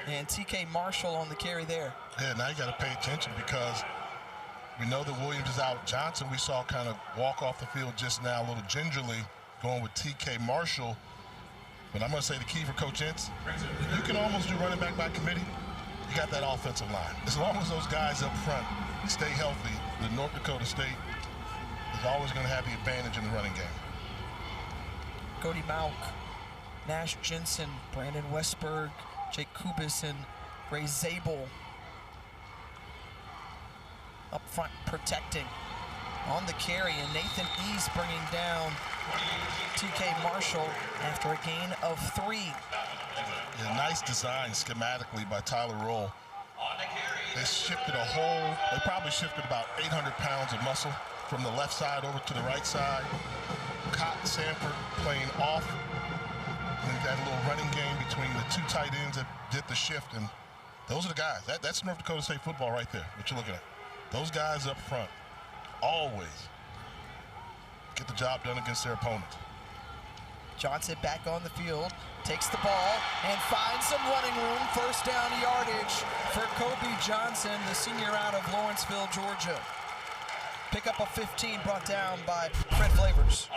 and TK Marshall on the carry there. Yeah, now you got to pay attention because we know that Williams is out. Johnson we saw kind of walk off the field just now a little gingerly, going with TK Marshall. But I'm going to say the key for Coach Ince, you can almost do running back by committee. You got that offensive line. As long as those guys up front stay healthy, the North Dakota State is always going to have the advantage in the running game. Cody Malk, Nash Jensen, Brandon Westberg, Jake Kubis, and Ray Zabel up front protecting on the carry, and Nathan East bringing down TK Marshall after a gain of 3. Yeah, nice design schematically by Tyler Roll. They probably shifted about 800 pounds of muscle from the left side over to the right side. Cotton Samford playing off. And you got a little running game between the 2 tight ends that did the shift, and those are the guys. That's North Dakota State football right there, what you're looking at. Those guys up front always get the job done against their opponents. Johnson back on the field, takes the ball, and finds some running room. First down yardage for Kobe Johnson, the senior out of Lawrenceville, Georgia. Pick up a 15 brought down by Fred Flavors.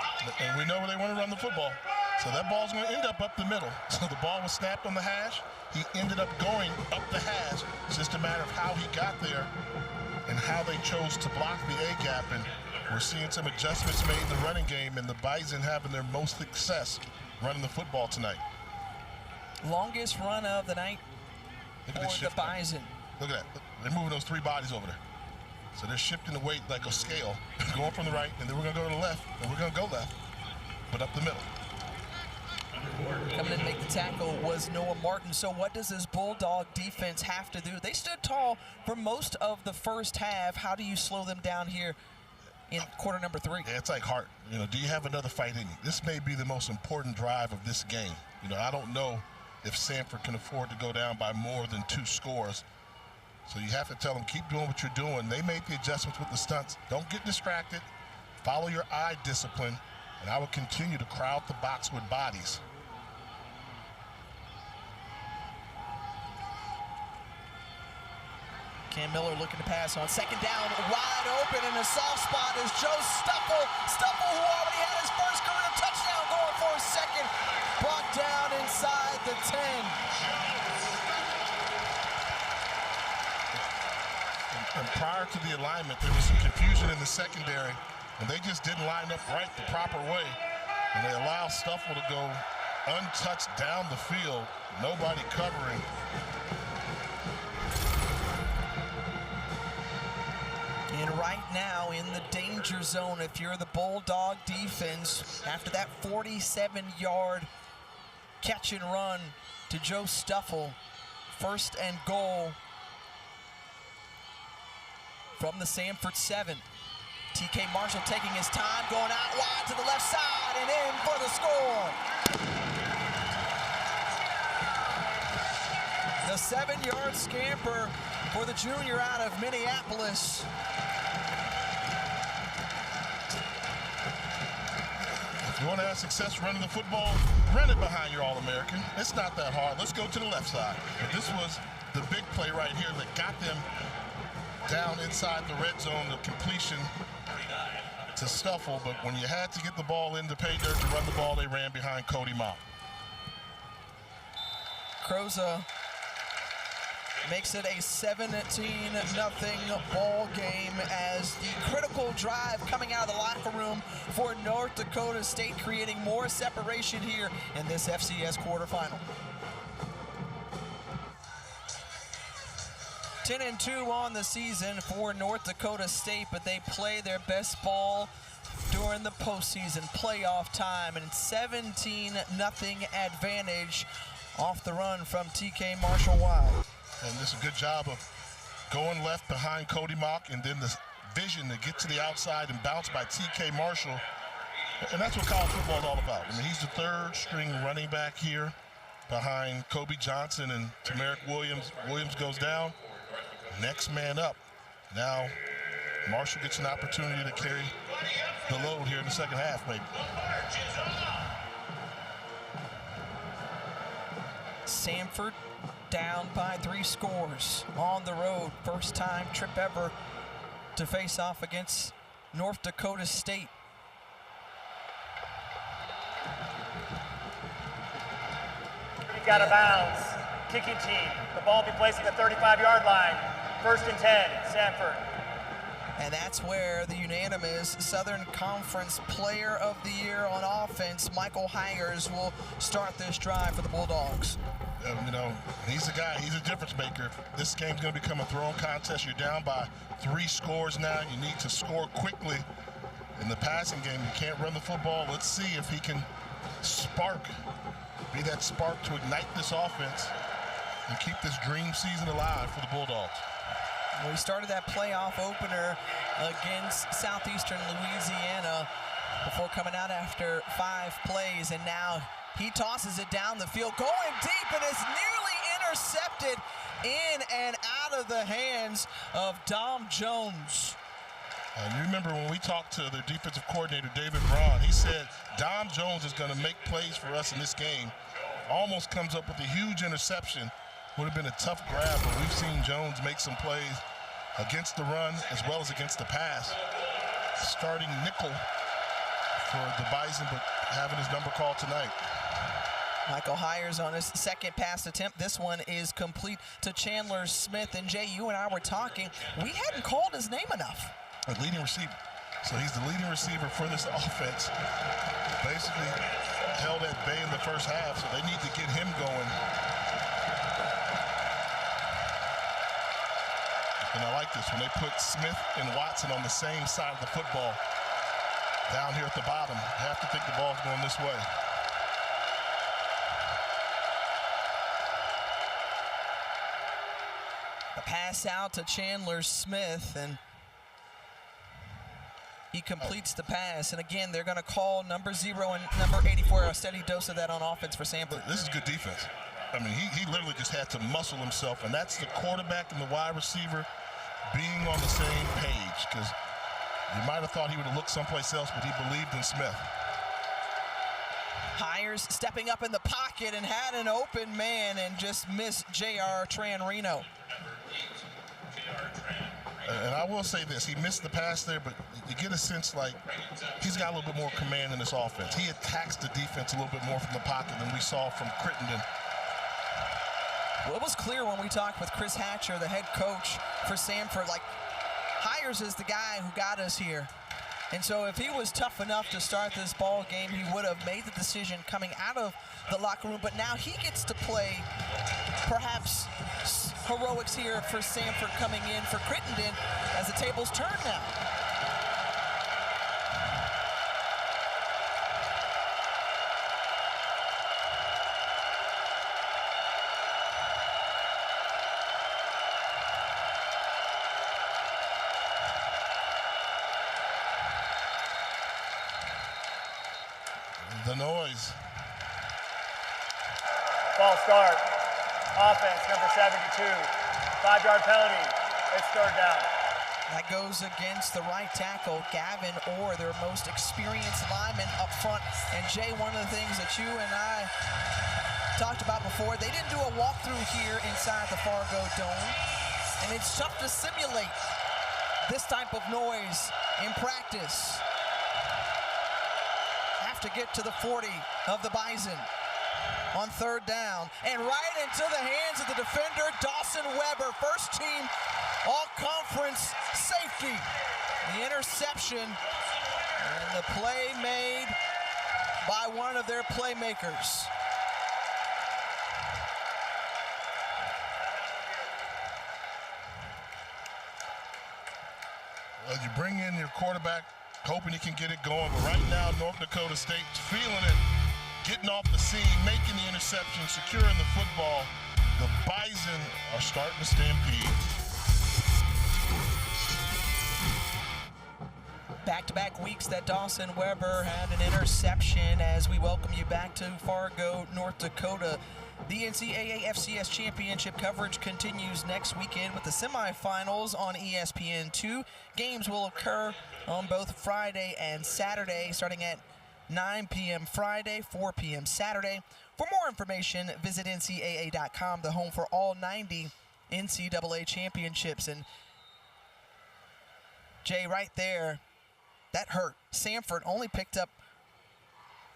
And we know where they want to run the football. So that ball's going to end up the middle. So the ball was snapped on the hash. He ended up going up the hash. It's just a matter of how he got there and how they chose to block the A-gap. And we're seeing some adjustments made in the running game, and the Bison having their most success running the football tonight. Longest run of the night for the Bison. Look at that. They're moving those 3 bodies over there. So they're shifting the weight like a scale, going from the right, and then we're going to go to the left, and we're going to go left, but up the middle. Coming in to make the tackle was Noah Martin. So what does this Bulldog defense have to do? They stood tall for most of the first half. How do you slow them down here in quarter number 3? Yeah, it's like heart. Do you have another fight in you? This may be the most important drive of this game. I don't know if Samford can afford to go down by more than 2 scores. So you have to tell them, keep doing what you're doing. They made the adjustments with the stunts. Don't get distracted. Follow your eye discipline, and I will continue to crowd the box with bodies. Cam Miller looking to pass on second down, wide open, and a soft spot is Joe Stuffle. Stuffle, who already had his first career touchdown, going for a second. Brought down inside the 10. And prior to the alignment, there was some confusion in the secondary, and they just didn't line up right the proper way. And they allowed Stuffle to go untouched down the field, nobody covering. And right now in the danger zone, if you're the Bulldog defense, after that 47-yard catch and run to Joe Stuffle, 1st and goal from the Samford 7. TK Marshall taking his time, going out wide to the left side and in for the score. The 7-yard scamper for the junior out of Minneapolis. If you want to have success running the football, run it behind your All-American. It's not that hard. Let's go to the left side. But this was the big play right here that got them down inside the red zone, the completion to Stuffle. But when you had to get the ball in to pay dirt to run the ball, they ran behind Cody Mock. Croza makes it a 17-0 ball game as the critical drive coming out of the locker room for North Dakota State, creating more separation here in this FCS quarterfinal. 10-2 on the season for North Dakota State, but they play their best ball during the postseason playoff time, and 17-0 advantage off the run from TK Marshall Wild. And this is a good job of going left behind Cody Mock, and then the vision to get to the outside and bounce by TK Marshall. And that's what college football is all about. I mean, he's the 3rd string running back here behind Kobe Johnson and Tamarick Williams. Williams goes down. Next man up. Now Marshall gets an opportunity to carry the load here in the second half, maybe. Samford down by 3 scores on the road. First time trip ever to face off against North Dakota State. Kick out of bounds. Kicking team. The ball will be placed at the 35-yard line. 1st and 10, Samford. And that's where the unanimous Southern Conference Player of the Year on offense, Michael Hires, will start this drive for the Bulldogs. You know, he's a guy, he's a difference maker. If this game's going to become a throwing contest, you're down by 3 scores now. You need to score quickly in the passing game. You can't run the football. Let's see if he can be that spark to ignite this offense and keep this dream season alive for the Bulldogs. We started that playoff opener against Southeastern Louisiana before coming out after 5 plays, and now he tosses it down the field, going deep, and is nearly intercepted in and out of the hands of Dom Jones. And you remember when we talked to their defensive coordinator, David Braun, he said Dom Jones is going to make plays for us in this game. Almost comes up with a huge interception. Would have been a tough grab, but we've seen Jones make some plays against the run as well as against the pass. Starting nickel for the Bison, but having his number called tonight. Michael Hires on his second pass attempt. This one is complete to Chandler Smith. And Jay, you and I were talking. We hadn't called his name enough. A leading receiver. So he's the leading receiver for this offense. Basically held at bay in the first half, so they need to get him going. And I like this, when they put Smith and Watson on the same side of the football, down here at the bottom, you have to think the ball's going this way. The pass out to Chandler Smith, and he completes the pass. And again, they're going to call number 0 and number 84, a steady dose of that on offense for Samford. This is good defense. I mean, he literally just had to muscle himself, and that's the quarterback and the wide receiver being on the same page, because you might have thought he would have looked someplace else, but he believed in Smith. Hires stepping up in the pocket and had an open man and just missed J.R. Tranrino. And I will say this, he missed the pass there, but you get a sense like he's got a little bit more command in this offense. He attacks the defense a little bit more from the pocket than we saw from Crittenden. Well, it was clear when we talked with Chris Hatcher, the head coach for Samford, like, Hires is the guy who got us here. And so if he was tough enough to start this ball game, he would have made the decision coming out of the locker room. But now he gets to play perhaps heroics here for Samford coming in for Crittenden as the tables turn now. The noise. Ball start. Offense, number 72. 5-yard penalty. It's third down. That goes against the right tackle, Gavin Orr, their most experienced lineman up front. And Jay, one of the things that you and I talked about before, they didn't do a walkthrough here inside the Fargo Dome. And it's tough to simulate this type of noise in practice. Have to get to the 40 of the Bison on third down, and right into the hands of the defender, Dawson Weber, first team all-conference safety. The interception and the play made by one of their playmakers. Well, you bring in your quarterback, hoping he can get it going, but right now North Dakota State's feeling it, getting off the scene, making the interception, securing the football. The Bison are starting to stampede. Back-to-back weeks that Dawson Weber had an interception as we welcome you back to Fargo, North Dakota. The NCAA FCS championship coverage continues next weekend with the semifinals on ESPN2. Games will occur on both Friday and Saturday, starting at 9 p.m. Friday, 4 p.m. Saturday. For more information, visit NCAA.com, the home for all 90 NCAA championships. And Jay, right there, that hurt. Samford only picked up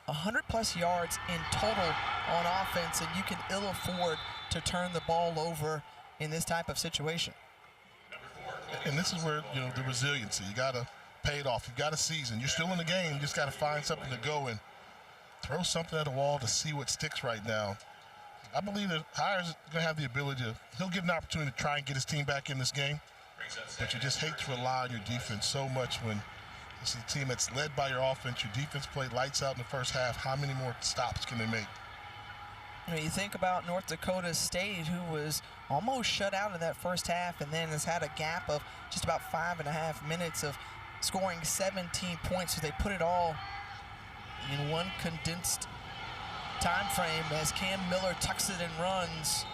100-plus yards in total on offense, and you can ill afford to turn the ball over in this type of situation. And this is where, the resiliency, you got to pay it off. You've got a season. You're still in the game. You just got to find something to go and throw something at the wall to see what sticks right now. I believe that Hires is going to have the ability he'll get an opportunity to try and get his team back in this game, but you just hate to rely on your defense so much when this is a team that's led by your offense. Your defense played lights out in the first half. How many more stops can they make? You think about North Dakota State, who was almost shut out in that first half and then has had a gap of just about 5.5 minutes of scoring 17 points. So they put it all in one condensed time frame as Cam Miller tucks it and runs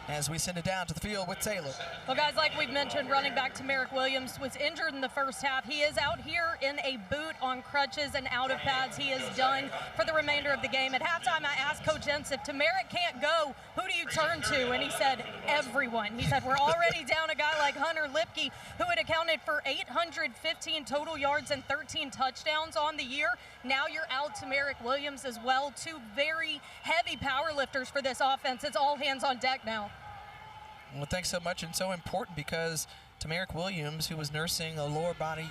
as we send it down to the field with Taylor. Well, guys, like we've mentioned, running back Tamarick Williams was injured in the first half. He is out here in a boot on crutches and out of pads. He is done for the remainder of the game. At halftime, I asked Coach Entz, if Tamarick can't go, who do you turn to? And he said, everyone. He said, we're already down a guy like Hunter Lipke, who had accounted for 815 total yards and 13 touchdowns on the year. Now you're out Tamarick Williams as well. Two very heavy power lifters for this offense. It's all hands on deck now. Well, thanks so much, and so important because Tamarick Williams, who was nursing a lower body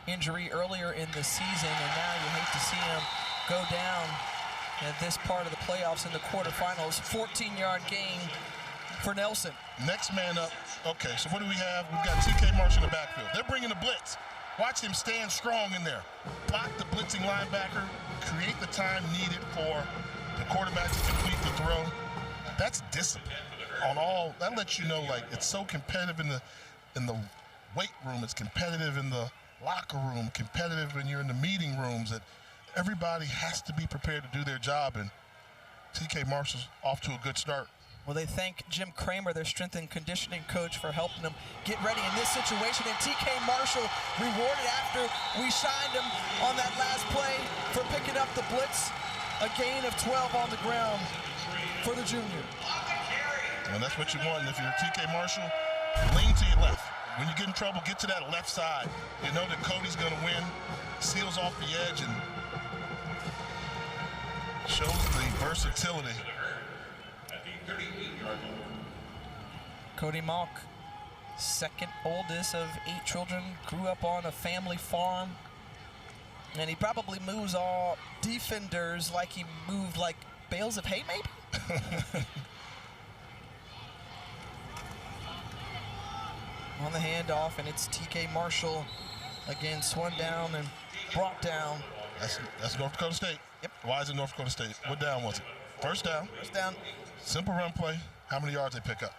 injury earlier in the season, and now you hate to see him go down at this part of the playoffs in the quarterfinals. 14-yard gain for Nelson. Next man up. Okay, so what do we have? We've got TK Marshall in the backfield. They're bringing the blitz. Watch him stand strong in there. Block the blitzing linebacker, create the time needed for the quarterback to complete the throw. That's discipline. That lets you know, like, it's so competitive in the weight room, it's competitive in the locker room, competitive when you're in the meeting rooms, that everybody has to be prepared to do their job, and TK Marshall's off to a good start. Well, they thank Jim Kramer, their strength and conditioning coach, for helping them get ready in this situation. And TK Marshall rewarded after we shined him on that last play for picking up the blitz. A gain of 12 on the ground for the junior. And that's what you want. And if you're TK Marshall, lean to your left. When you get in trouble, get to that left side. You know that Cody's going to win. Seals off the edge and shows the versatility. Cody Malk, second oldest of 8 children, grew up on a family farm. And he probably moves all defenders like he moved like bales of hay, maybe? On the handoff, and it's TK Marshall again, swung down and brought down. That's North Dakota State. Yep. Why is it North Dakota State? What down was it? First down. First down. Simple run play. How many yards they pick up?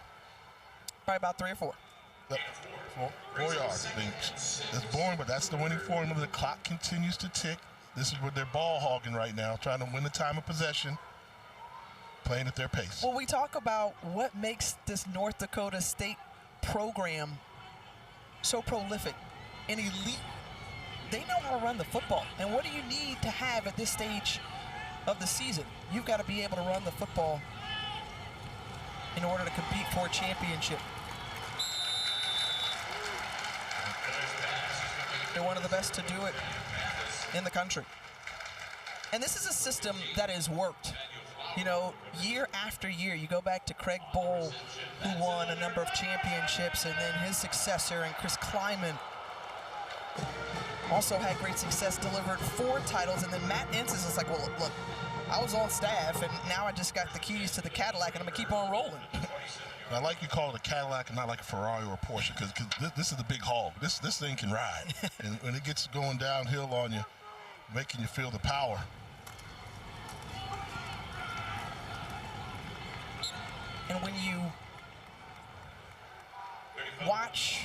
Probably about 3 or 4. Yep. 4 yards. It's boring, but that's the winning formula. The clock continues to tick. This is where they're ball hogging right now, trying to win the time of possession, playing at their pace. Well, we talk about what makes this North Dakota State program so prolific and elite. They know how to run the football. And what do you need to have at this stage of the season? You've got to be able to run the football in order to compete for a championship. They're one of the best to do it in the country. And this is a system that has worked. You know, year after year, you go back to Craig Bowl, who won a number of championships, and then his successor, and Chris Kleiman, also had great success, delivered 4 titles, and then Matt Ensis is like, well, look, I was on staff, and now I just got the keys to the Cadillac, and I'm going to keep on rolling. I like you call it a Cadillac and not like a Ferrari or a Porsche, because this is the big hog. This thing can ride. And when it gets going downhill on you, making you feel the power. And when you watch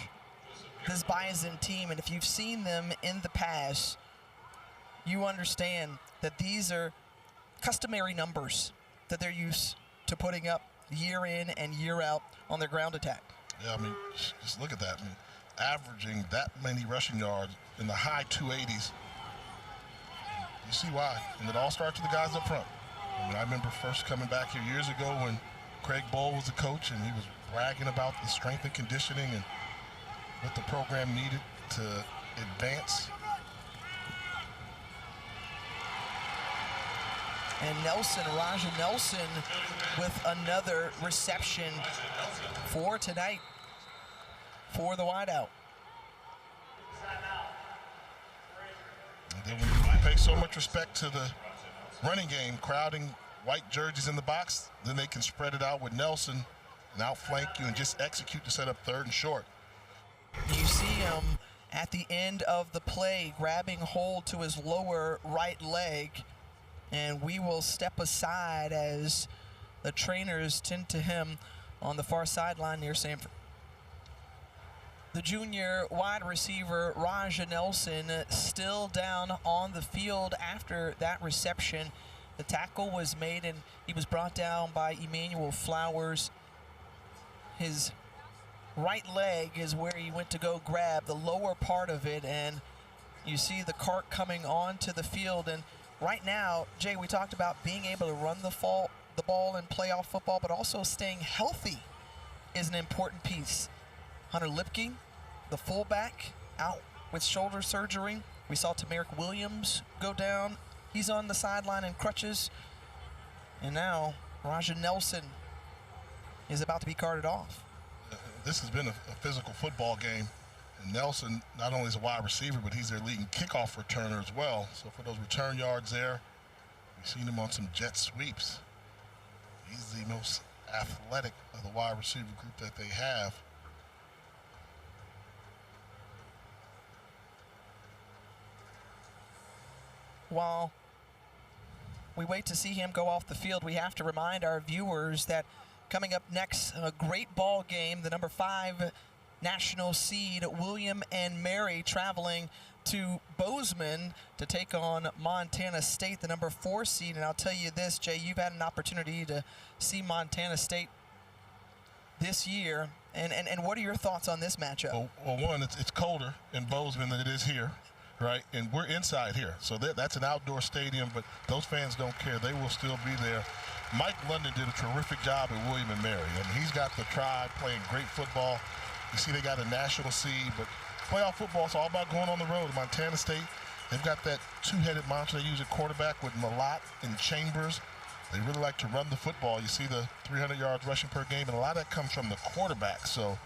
this Bison team, and if you've seen them in the past, you understand that these are customary numbers that they're used to putting up year in and year out on their ground attack. Yeah, I mean, just look at that. I mean, averaging that many rushing yards in the high 280s. You see why. And it all starts with the guys up front. I mean, I remember first coming back here years ago when Craig Bowl was the coach, and he was bragging about the strength and conditioning and what the program needed to advance. And Raja Nelson with another reception for tonight for the wideout. And then when you pay so much respect to the running game, crowding white jerseys in the box, then they can spread it out with Nelson and outflank you and just execute to set up 3rd and short. You see him at the end of the play grabbing hold to his lower right leg, and we will step aside as the trainers tend to him on the far sideline near Samford. The junior wide receiver, Raja Nelson, still down on the field after that reception. The tackle was made, and he was brought down by Emmanuel Flowers. His right leg is where he went to go grab the lower part of it, and you see the cart coming onto the field. And right now, Jay, we talked about being able to run the ball in playoff football, but also staying healthy is an important piece. Hunter Lipke, the fullback, out with shoulder surgery. We saw Tamarick Williams go down. He's on the sideline in crutches. And now Raja Nelson is about to be carted off. This has been a physical football game. And Nelson not only is a wide receiver, but he's their leading kickoff returner as well. So for those return yards there, we've seen him on some jet sweeps. He's the most athletic of the wide receiver group that they have. While we wait to see him go off the field, we have to remind our viewers that coming up next, a great ball game, the number 5 national seed William and Mary traveling to Bozeman to take on Montana State, the number 4 seed. And I'll tell you this, Jay, you've had an opportunity to see Montana State this year. And what are your thoughts on this matchup? Well, one, it's colder in Bozeman than it is here, right? And we're inside here. So that's an outdoor stadium, but those fans don't care. They will still be there. Mike London did a terrific job at William and Mary. I mean, he's got the tribe playing great football. You see they got a national seed, but playoff football is all about going on the road. Montana State, they've got that two-headed monster they use at quarterback with Malott and Chambers. They really like to run the football. You see the 300 yards rushing per game, and a lot of that comes from the quarterback. So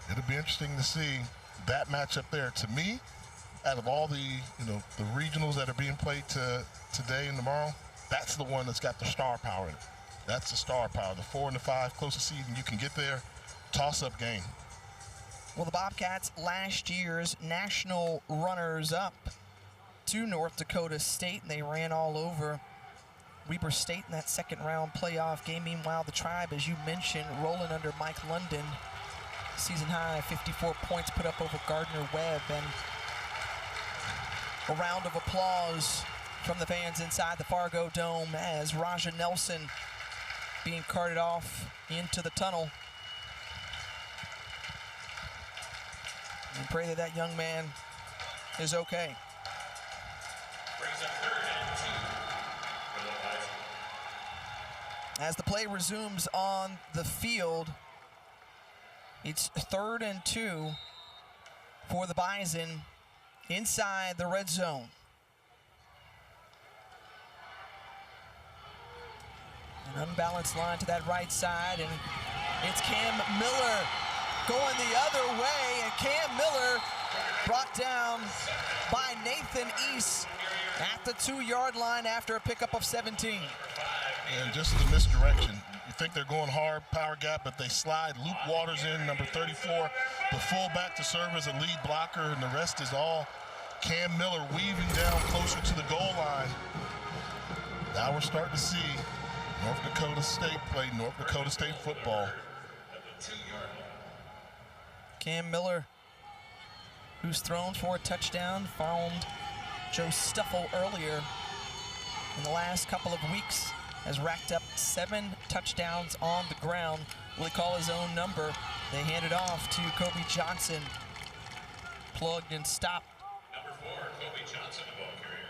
it'll be interesting to see that matchup there. To me, out of all the the regionals that are being played today and tomorrow, that's the one that's got the star power in it. That's the star power. The 4 and the 5, closest seed you can get there. Toss-up game. Well, the Bobcats, last year's national runners-up to North Dakota State, and they ran all over Weber State in that second-round playoff game. Meanwhile, the Tribe, as you mentioned, rolling under Mike London. Season-high 54 points put up over Gardner-Webb, and a round of applause from the fans inside the Fargo Dome as Raja Nelson being carted off into the tunnel. And pray that that young man is okay. Brings up 3rd and 2 for the Bison. As the play resumes on the field, it's 3rd and 2 for the Bison inside the red zone. An unbalanced line to that right side, and it's Cam Miller going the other way, and Cam Miller brought down by Nathan East at the 2-yard line after a pickup of 17. And just the misdirection. You think they're going hard, power gap, but they slide Luke Waters in, number 34, the fullback to serve as a lead blocker, and the rest is all Cam Miller weaving down closer to the goal line. Now we're starting to see North Dakota State play North Dakota State football. Cam Miller, who's thrown for a touchdown, found Joe Stuffle earlier in the last couple of weeks, has racked up 7 touchdowns on the ground. Will he call his own number? They hand it off to Kobe Johnson. Plugged and stopped. Number 4, Kobe Johnson, the ball carrier.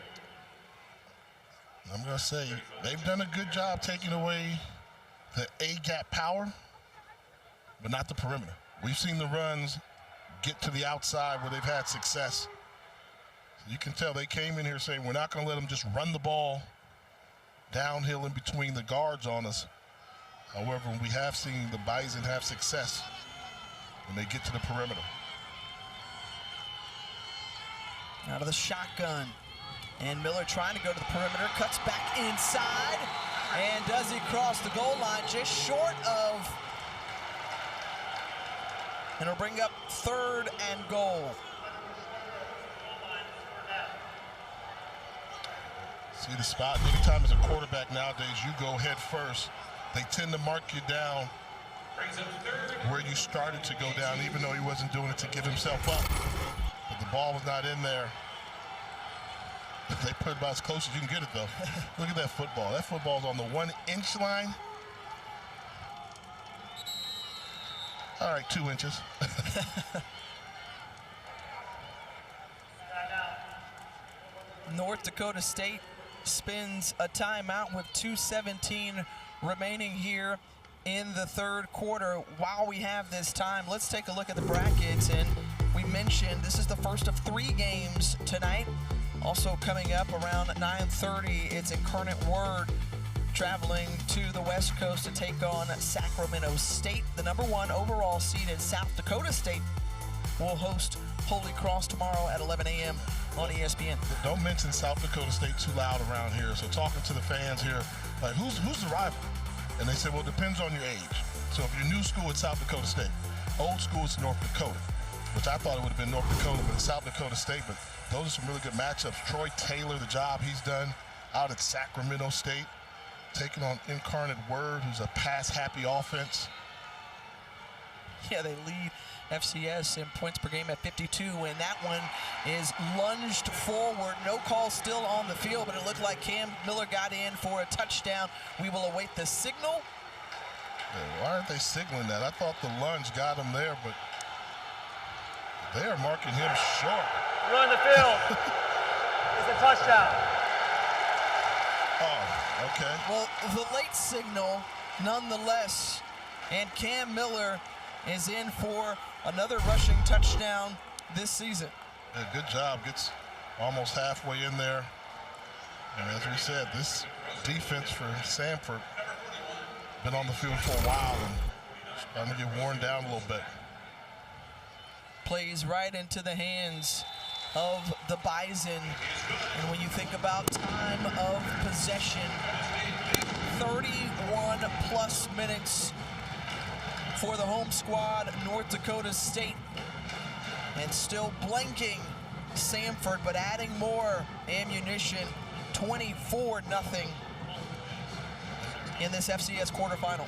I'm going to say they've done a good job taking away the A-gap power, but not the perimeter. We've seen the runs get to the outside where they've had success. So you can tell they came in here saying, we're not going to let them just run the ball downhill in between the guards on us. However, we have seen the Bison have success when they get to the perimeter. Out of the shotgun. And Miller trying to go to the perimeter, cuts back inside, and does he cross the goal line just short of, and it'll bring up 3rd and goal. See the spot. Anytime as a quarterback nowadays, you go head first. They tend to mark you down where you started to go down, even though he wasn't doing it to give himself up. But the ball was not in there. They put it about as close as you can get it, though. Look at that football. That football's on the 1-inch line. All right, 2 inches. North Dakota State spins a timeout with 2:17 remaining here in the 3rd quarter. While we have this time, let's take a look at the brackets. And we mentioned this is the first of 3 games tonight. Also coming up around 9:30, it's Incarnate Word traveling to the West Coast to take on Sacramento State. The number 1 overall seed in South Dakota State will host Holy Cross tomorrow at 11 a.m. on ESPN. Don't mention South Dakota State too loud around here. So talking to the fans here, like, who's the rival? And they said, well, it depends on your age. So if you're new school, it's South Dakota State. Old school, it's North Dakota, which I thought it would have been North Dakota, but it's South Dakota State. But those are some really good matchups. Troy Taylor, the job he's done out at Sacramento State, taking on Incarnate Word, who's a pass-happy offense. Yeah, they lead FCS in points per game at 52, and that one is lunged forward. No call still on the field, but it looked like Cam Miller got in for a touchdown. We will await the signal. Yeah, why aren't they signaling that? I thought the lunge got him there, but they are marking him short. Run the field. It's a touchdown. Oh, okay. Well, the late signal, nonetheless, and Cam Miller is in for another rushing touchdown this season. Yeah, good job. Gets almost halfway in there. And as we said, this defense for Samford been on the field for a while and starting to get worn down a little bit. Plays right into the hands of the Bison. And when you think about time of possession, 31 plus minutes for the home squad, North Dakota State. And still blanking Samford, but adding more ammunition, 24-0 in this FCS quarterfinal.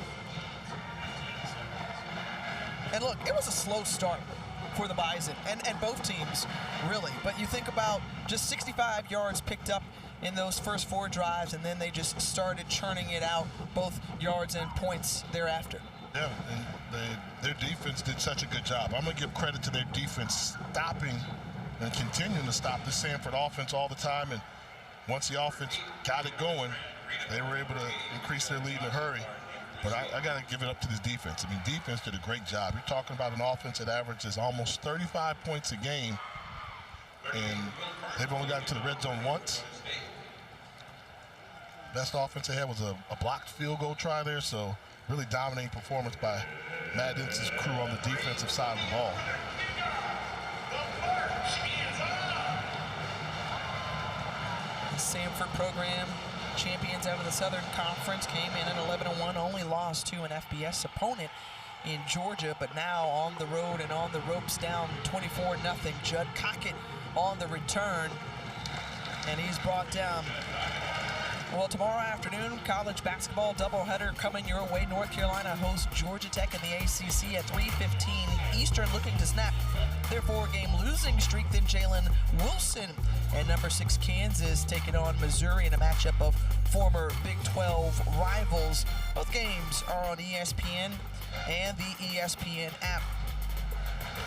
And look, it was a slow start for the Bison, and both teams, really. But you think about just 65 yards picked up in those first 4 drives, and then they just started churning it out, both yards and points thereafter. Yeah, and their defense did such a good job. I'm going to give credit to their defense stopping and continuing to stop the Samford offense all the time. And once the offense got it going, they were able to increase their lead in a hurry. But I got to give it up to this defense. I mean, defense did a great job. You're talking about an offense that averages almost 35 points a game, and they've only gotten to the red zone once. Best offense they had was a blocked field goal try there, so really dominating performance by Matt Ince's crew on the defensive side of the ball. The Samford program, champions out of the Southern Conference, came in at 11-1, only lost to an FBS opponent in Georgia, but now on the road and on the ropes, down 24-0. Judd Cockett on the return, and he's brought down. Well, tomorrow afternoon, college basketball doubleheader coming your way. North Carolina hosts Georgia Tech in the ACC at 3:15 Eastern, looking to snap their 4-game losing streak. Then Jalen Wilson and number 6 Kansas taking on Missouri in a matchup of former Big 12 rivals. Both games are on ESPN and the ESPN app.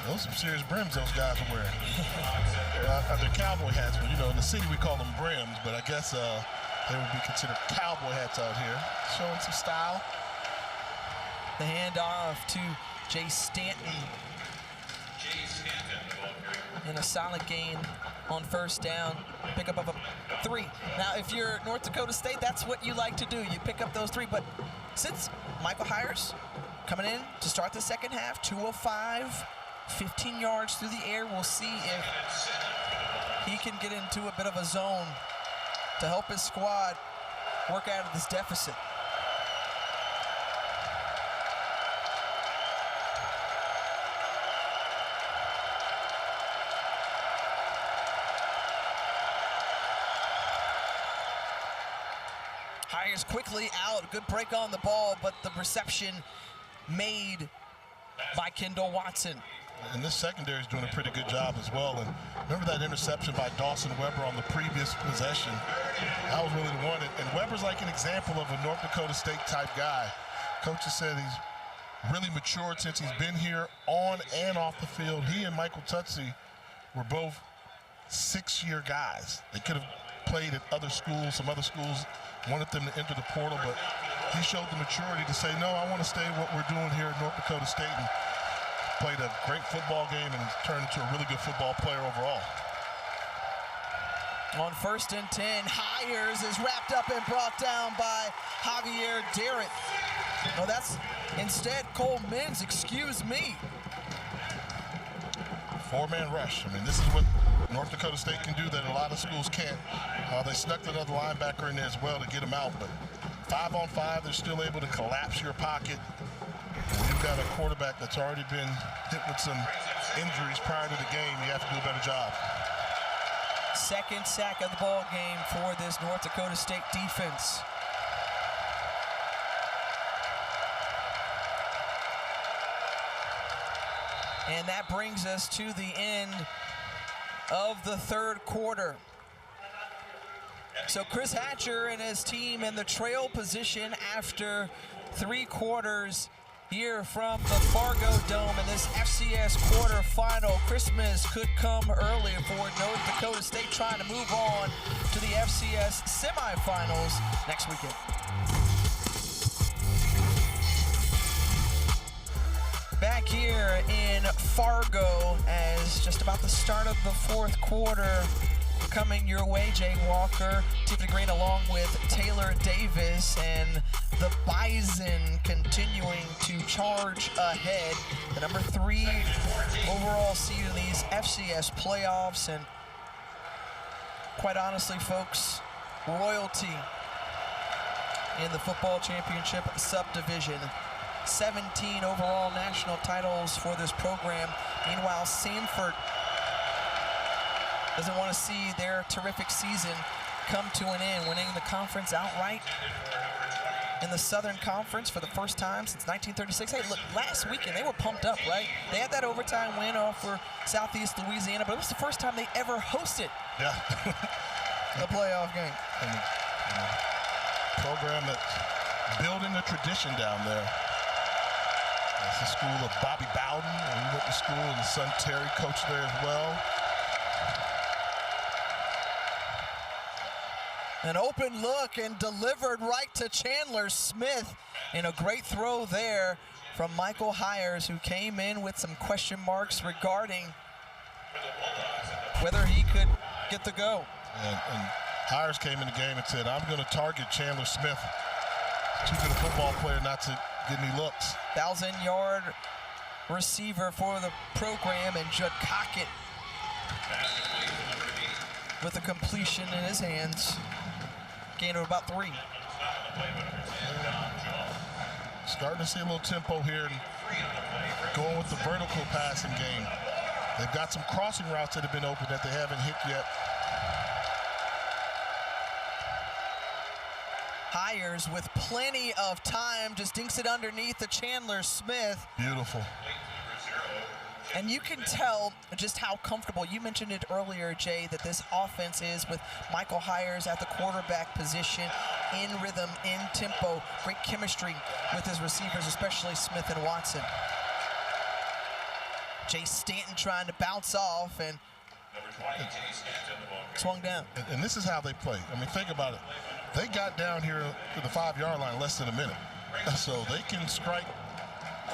Those are some serious brims those guys are wearing. They're cowboy hats, but you know, in the city we call them brims, but I guess they would be considered cowboy hats out here. Showing some style. The handoff to Jay Stanton. And a solid gain on first down. Pick up of a 3. Now, if you're North Dakota State, that's what you like to do. You pick up those 3. But since Michael Hires coming in to start the second half, 205, 15 yards through the air, we'll see if he can get into a bit of a zone to help his squad work out of this deficit. Hires quickly out, good break on the ball, but the reception made by Kendall Watson. And this secondary is doing a pretty good job as well. And remember that interception by Dawson Weber on the previous possession? That was really the one. And Weber's like an example of a North Dakota State type guy. Coach has said he's really matured since he's been here on and off the field. He and Michael Tutsi were both 6-year guys. They could have played at other schools. Some other schools wanted them to enter the portal, but he showed the maturity to say, no, I want to stay what we're doing here at North Dakota State. And played a great football game and turned into a really good football player overall. On 1st and 10, Hires is wrapped up and brought down by Javier Darrett. No, that's instead Cole Mins, excuse me. 4-man rush. I mean, this is what North Dakota State can do that a lot of schools can't. They snuck another linebacker in there as well to get him out, but 5-on-5, they're still able to collapse your pocket. You've got a quarterback that's already been hit with some injuries prior to the game. You have to do a better job. Second sack of the ball game for this North Dakota State defense. And that brings us to the end of the third quarter. So Chris Hatcher and his team in the trail position after 3 quarters here from the Fargo Dome in this FCS quarterfinal. Christmas could come early for North Dakota State, trying to move on to the FCS semifinals next weekend. Back back here in Fargo as just about the start of the fourth quarter coming your way. Jay Walker, Tiffany Green along with Taylor Davis, and the Bison continuing to charge ahead. The number 3 overall seed in these FCS playoffs, and quite honestly, folks, royalty in the football championship subdivision. 17 overall national titles for this program. Meanwhile, Samford doesn't want to see their terrific season come to an end, winning the conference outright in the Southern Conference for the first time since 1936. Hey, look, last weekend they were pumped up, right? They had that overtime win over Southeast Louisiana, but it was the first time they ever hosted a playoff game. And program that's building a tradition down there. It's the school of Bobby Bowden, and we went to school, and his son Terry coached there as well. An open look and delivered right to Chandler Smith, and a great throw there from Michael Hires, who came in with some question marks regarding whether he could get the go. And Hires came in the game and said, I'm going to target Chandler Smith. Too good a football player not to give me looks. 1,000-yard receiver for the program, and Judd Cockett with a completion in his hands. Gain of about 3. Starting to see a little tempo here and going with the vertical passing game. They've got some crossing routes that have been open that they haven't hit yet. Hires with plenty of time, just dinks it underneath to Chandler Smith. Beautiful. And you can tell just how comfortable, you mentioned it earlier, Jay, that this offense is with Michael Hires at the quarterback position, in rhythm, in tempo, great chemistry with his receivers, especially Smith and Watson. Jay Stanton trying to bounce off and swung down. And this is how they play. I mean, think about it. They got down here to the 5-yard line less than a minute. So they can strike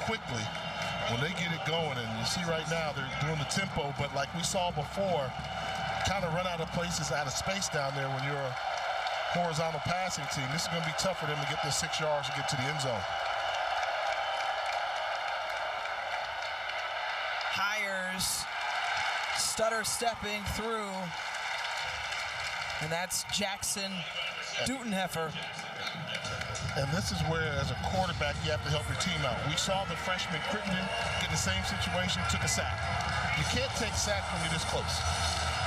quickly when they get it going. And you see right now they're doing the tempo, but like we saw before, kind of run out of places, out of space down there when you're a horizontal passing team. This is going to be tough for them to get the 6 yards to get to the end zone. Hires stutter stepping through, and that's Jackson Dutenheffer. And this is where, as a quarterback, you have to help your team out. We saw the freshman Crittenden get the same situation, took a sack. You can't take sacks when you're this close.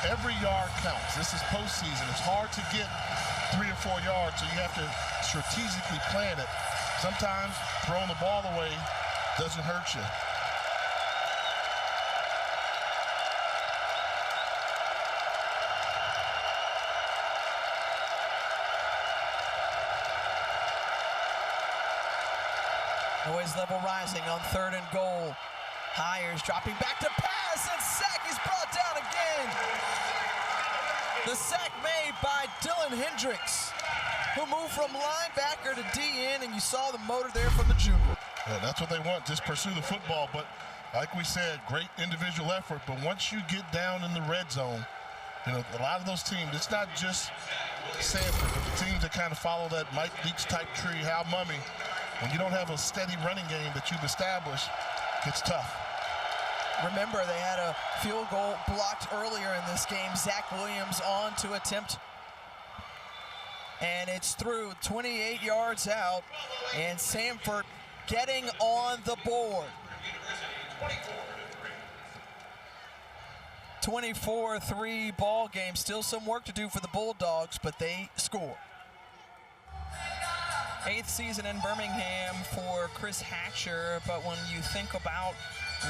Every yard counts. This is postseason. It's hard to get 3 or 4 yards, so you have to strategically plan it. Sometimes throwing the ball away doesn't hurt you. Noise level rising on 3rd and goal. Hires dropping back to pass, and sack is brought down again. The sack made by Dylan Hendricks, who moved from linebacker to DN, and you saw the motor there from the junior. Yeah, that's what they want, just pursue the football. But like we said, great individual effort. But once you get down in the red zone, you know, a lot of those teams, it's not just Samford, but the teams that kind of follow that Mike Leach type tree, Hal Mumme, when you don't have a steady running game that you've established, it's tough. Remember, they had a field goal blocked earlier in this game. Zach Williams on to attempt. And it's through 28 yards out, and Samford getting on the board. 24-3 ball game. Still some work to do for the Bulldogs, but they score. 8th season in Birmingham for Chris Hatcher, but when you think about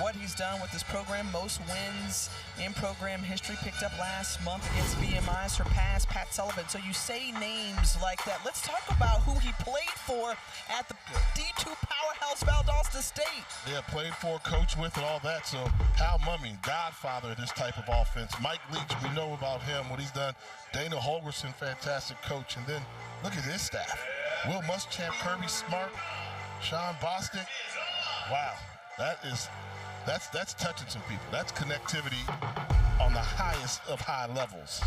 what he's done with this program, most wins in program history, picked up last month against VMI, surpassed Pat Sullivan. So you say names like that. Let's talk about who he played for at the D2 powerhouse Valdosta State. Yeah, played for, coached with, and all that. So Hal Mumme, godfather of this type of offense. Mike Leach, we know about him, what he's done. Dana Holgerson, fantastic coach. And then look at his staff. Will Muschamp, Kirby Smart, Sean Bostic. Wow. That's touching some people. That's connectivity on the highest of high levels.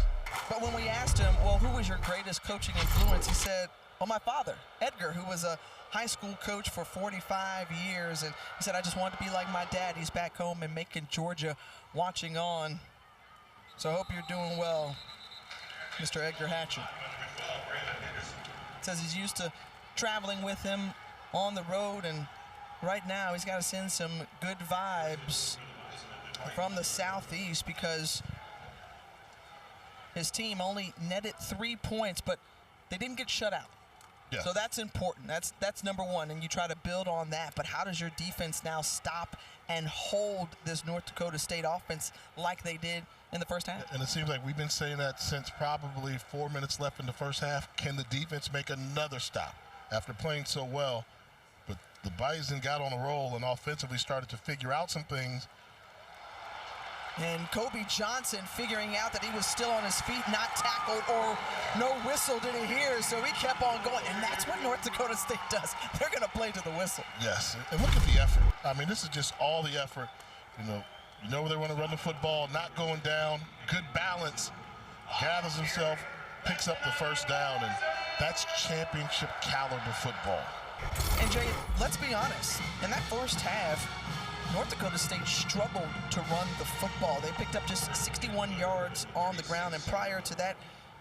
But when we asked him, well, who was your greatest coaching influence, he said, well, my father, Edgar, who was a high school coach for 45 years. And he said, I just wanted to be like my dad. He's back home in Macon, Georgia, watching on. So I hope you're doing well, Mr. Edgar Hatcher. Says he's used to traveling with him on the road, and right now he's got to send some good vibes from the Southeast because his team only netted 3 points, but they didn't get shut out. Yeah. So that's important. That's number one, and you try to build on that. But how does your defense now stop and hold this North Dakota State offense like they did in the first half? And it seems like we've been saying that since probably 4 minutes left in the first half. Can the defense make another stop after playing so well? But the Bison got on a roll and offensively started to figure out some things. And Kobe Johnson figuring out that he was still on his feet, not tackled, or no whistle did he hear, so he kept on going. And that's what North Dakota State does. They're going to play to the whistle. Yes, and look at the effort. I mean, this is just all the effort. You know where they want to run the football, not going down, good balance, gathers himself, picks up the first down, and that's championship caliber football. And Jay, let's be honest, in that first half, North Dakota State struggled to run the football. They picked up just 61 yards on the ground, and prior to that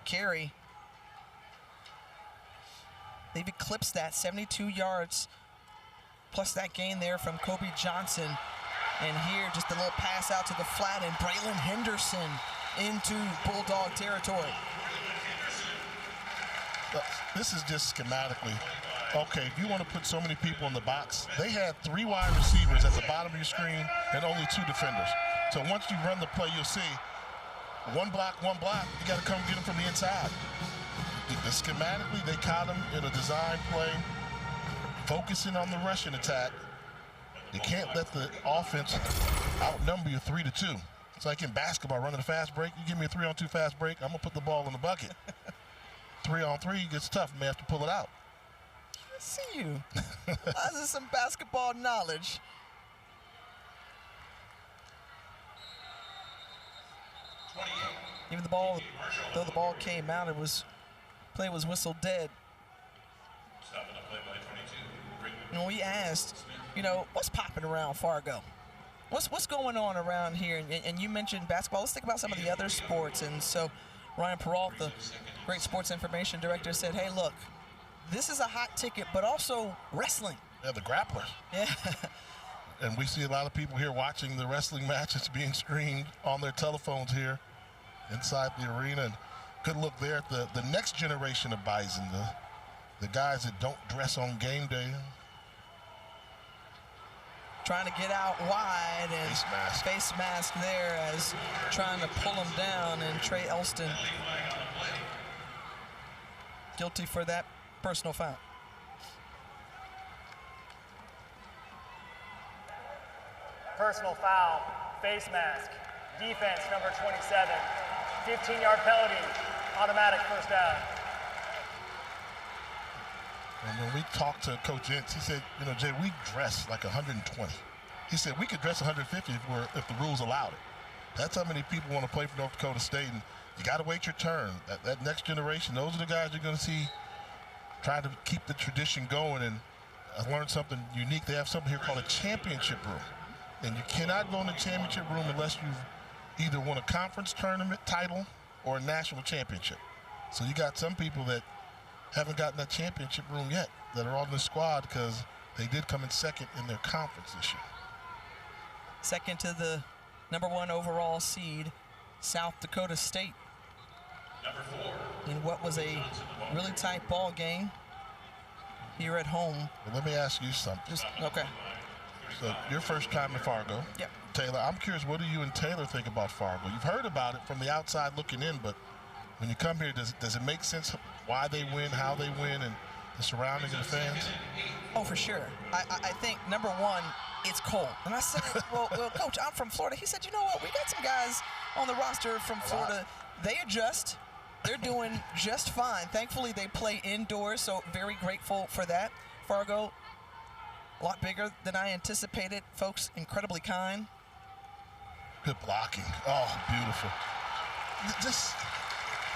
carry, they've eclipsed that, 72 yards, plus that gain there from Kobe Johnson. And here, just a little pass out to the flat, and Braylon Henderson into Bulldog territory. This is just schematically. Okay, if you want to put so many people in the box, they had 3 wide receivers at the bottom of your screen and only 2 defenders. So once you run the play, you'll see one block, you got to come get them from the inside. Schematically, they caught them in a design play, focusing on the rushing attack. You can't let the offense outnumber you 3-2. It's like in basketball, running a fast break. You give me a 3-on-2 fast break, I'm going to put the ball in the bucket. 3-on-3 gets tough, may have to pull it out. I see you. This is some basketball knowledge. Even though the ball came out, play was whistled dead. And we asked, what's popping around Fargo? What's going on around here? And you mentioned basketball. Let's think about some of the other sports. And so Ryan Peralt, the great sports information director, said, hey, look, this is a hot ticket, but also wrestling. Yeah, the grapplers. Yeah. And we see a lot of people here watching the wrestling matches being streamed on their telephones here inside the arena. And good look there at the next generation of Bison, the guys that don't dress on game day. Trying to get out wide, and face mask there as trying to pull him down, and Trey Elston guilty for that personal foul. Personal foul, face mask, defense number 27, 15-yard penalty, automatic first down. And when we talked to Coach Ince, he said, Jay, we dress like 120. He said we could dress 150 if the rules allowed it. That's how many people want to play for North Dakota State, and you got to wait your turn. That next generation, those are the guys you're going to see trying to keep the tradition going. And I learned something unique. They have something here called a championship room. And you cannot go in the championship room unless you've either won a conference tournament title or a national championship. So you got some people that haven't gotten that championship room yet that are on the squad because they did come in second in their conference this year. Second to the #1 overall seed, South Dakota State. In what was a really tight ball game here at home. Well, let me ask you something. Okay. So your first time in Fargo. Yep. Taylor, I'm curious, what do you and Taylor think about Fargo? You've heard about it from the outside looking in, but when you come here, does it make sense why they win, how they win, and the surrounding of the fans? Oh, for sure. I think, #1, it's cold. And I said, well, Coach, I'm from Florida. He said, you know what? We got some guys on the roster from Florida. They adjust. They're doing just fine. Thankfully, they play indoors, so very grateful for that. Fargo, A lot bigger than I anticipated. Folks, incredibly kind. Good blocking. Oh, beautiful. Just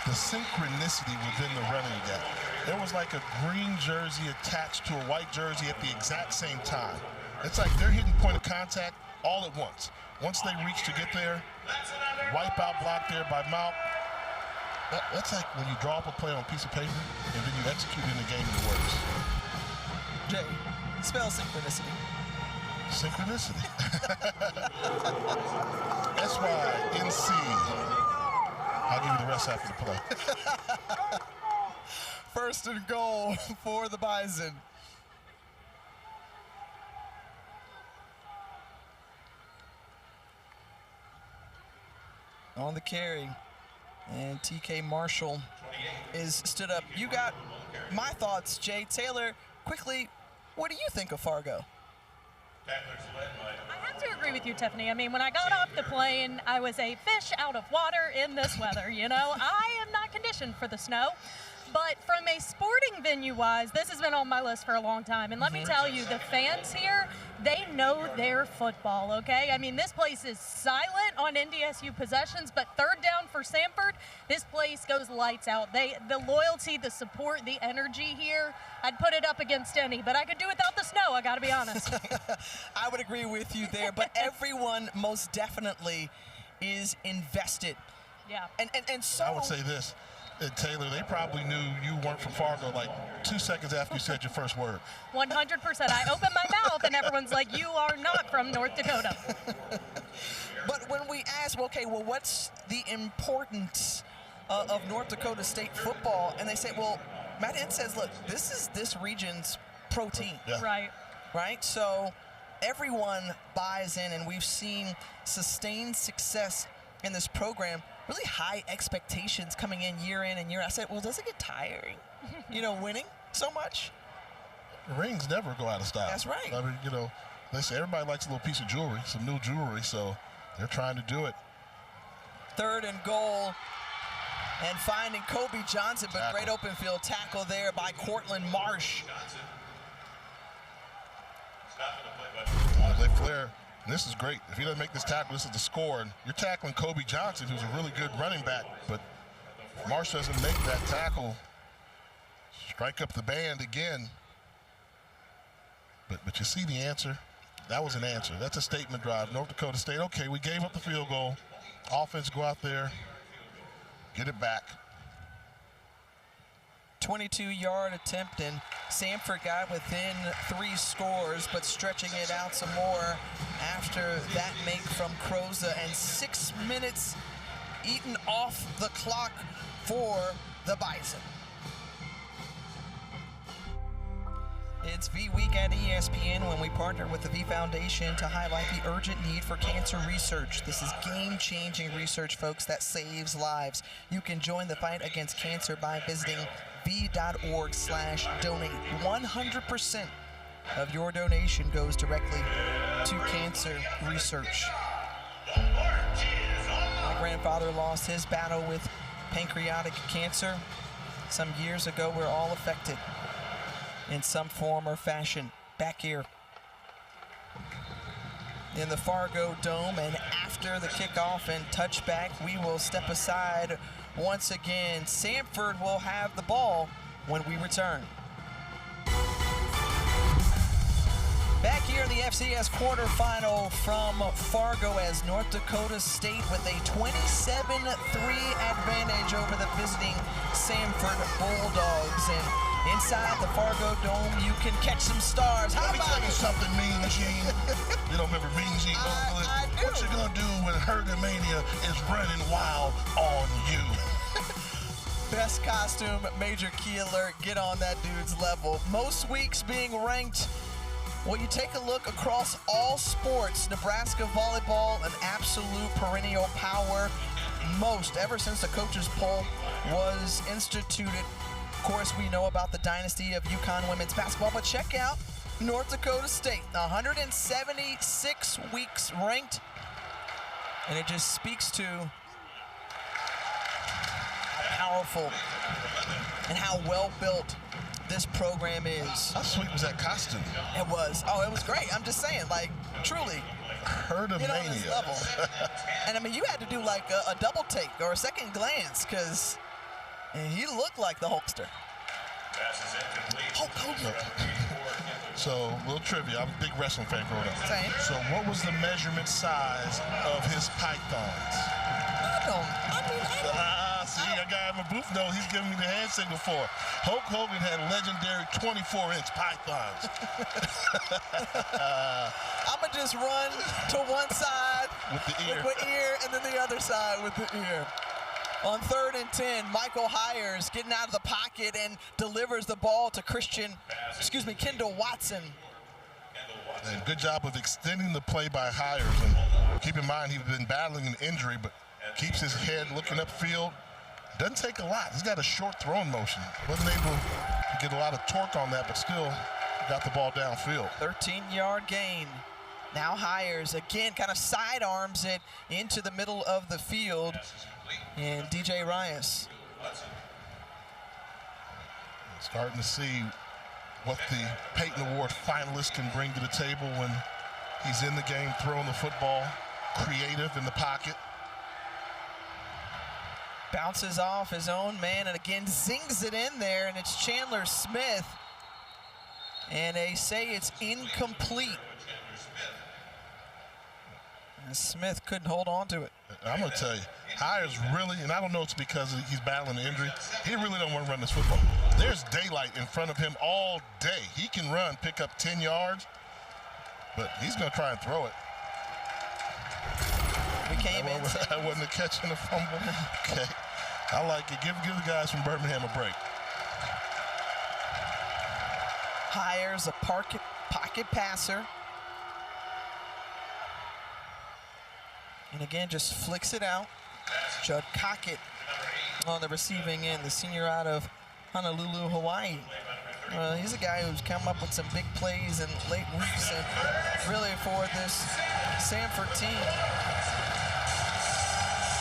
the synchronicity within the running game. There was like a green jersey attached to a white jersey at the exact same time. It's like they're hitting point of contact all at once. Once they reach to get there, wipeout block there by Mount. That's like when you draw up a play on a piece of paper and then you execute it in the game and it works. Jay, spell synchronicity. Synchronicity. SYNC. I'll give you the rest after the play. First and goal for the Bison. On the carry. And TK Marshall is stood up. You got my thoughts, Jay. Taylor, quickly, what do you think of Fargo? I have to agree with you, Tiffany. I mean, when I got off the plane, I was a fish out of water in this weather, you know? I am not conditioned for the snow. But from a sporting venue-wise, this has been on my list for a long time. And let me tell you, the fans here, they know their football, okay? I mean, this place is silent on NDSU possessions, but third down for Samford, this place goes lights out. The loyalty, the support, the energy here, I'd put it up against any, but I could do without the snow, I gotta be honest. I would agree with you there, but everyone most definitely is invested. Yeah. And so I would say this. Taylor, they probably knew you weren't from Fargo like 2 seconds after you said your first word. 100%. I opened my mouth and everyone's like, you are not from North Dakota. But when we ask, okay, well, what's the importance of North Dakota State football? And they say, well, Matt Ent says, look, this is this region's pro team. Yeah. Right? So everyone buys in, and we've seen sustained success in this program. Really high expectations coming in and year out. I said, well, does it get tiring, winning so much? Rings never go out of style. That's right. I mean, they say everybody likes a little piece of jewelry, some new jewelry, so they're trying to do it. Third and goal, and finding Kobe Johnson, but great open field tackle there by Cortland Marsh. They flare. This is great. If he doesn't make this tackle, this is the score. And you're tackling Kobe Johnson, who's a really good running back. But Marsh doesn't make that tackle. Strike up the band again. But you see the answer. That was an answer. That's a statement drive. North Dakota State, okay, we gave up the field goal. Offense go out there, get it back. 22-yard attempt, and Samford got within 3 scores, but stretching it out some more after that make from Croza, and 6 minutes eaten off the clock for the Bison. It's V Week at ESPN when we partner with the V Foundation to highlight the urgent need for cancer research. This is game-changing research, folks, that saves lives. You can join the fight against cancer by visiting v.org/donate. 100% of your donation goes directly to cancer research. My grandfather lost his battle with pancreatic cancer some years ago. We're all affected in some form or fashion. Back here in the Fargo Dome, and after the kickoff and touchback, we will step aside once again. Samford will have the ball when we return. Back here in the FCS quarterfinal from Fargo, as North Dakota State with a 27-3 advantage over the visiting Samford Bulldogs. And inside the Fargo Dome, you can catch some stars. Let me tell you something, Mean Gene. You don't remember Mean Gene? I do. What you gonna do when Herdmania is running wild on you? Best costume, Major Key Alert. Get on that dude's level. Most weeks being ranked. Well, you take a look across all sports. Nebraska volleyball, an absolute perennial power. Most, ever since the coaches poll was instituted. Of course, we know about the dynasty of UConn women's basketball, but check out North Dakota State, 176 weeks ranked. And it just speaks to how powerful and how well built this program is. How sweet was that costume? It was. Oh, it was great. I'm just saying, like, truly. Herdamania. This level. And I mean, you had to do like a double take or a second glance because he looked like the Hulkster. Hulk Hogan. So, a little trivia. I'm a big wrestling fan growing up. Same. So, what was the measurement size of his pythons? See, a guy in my booth knows. He's giving me the hand signal for it. Hulk Hogan had legendary 24-inch pythons. I'm going to just run to one side with the ear. And then the other side with the ear. On 3rd and 10, Michael Hires getting out of the pocket and delivers the ball to Kendall Watson. And good job of extending the play by Hires. And keep in mind, he's been battling an injury, but keeps his head looking upfield. Doesn't take a lot. He's got a short throwing motion. Wasn't able to get a lot of torque on that, but still got the ball downfield. 13-yard gain. Now Hires again kind of sidearms it into the middle of the field. And DJ Rias. Starting to see what the Peyton Award finalist can bring to the table when he's in the game, throwing the football, creative in the pocket. Bounces off his own man and again zings it in there, and it's Chandler Smith. And they say it's incomplete. And Smith couldn't hold on to it. I'm going to tell you, Hires really, and I don't know if it's because he's battling an injury, he really don't want to run this football. There's daylight in front of him all day. He can run, pick up 10 yards, but he's going to try and throw it. We came in. That wasn't a catch and a fumble. Okay. I like it. Give the guys from Birmingham a break. Hires a pocket passer. And again, just flicks it out. Judd Cockett on the receiving end, the senior out of Honolulu, Hawaii. He's a guy who's come up with some big plays in late weeks, and really for this Samford team,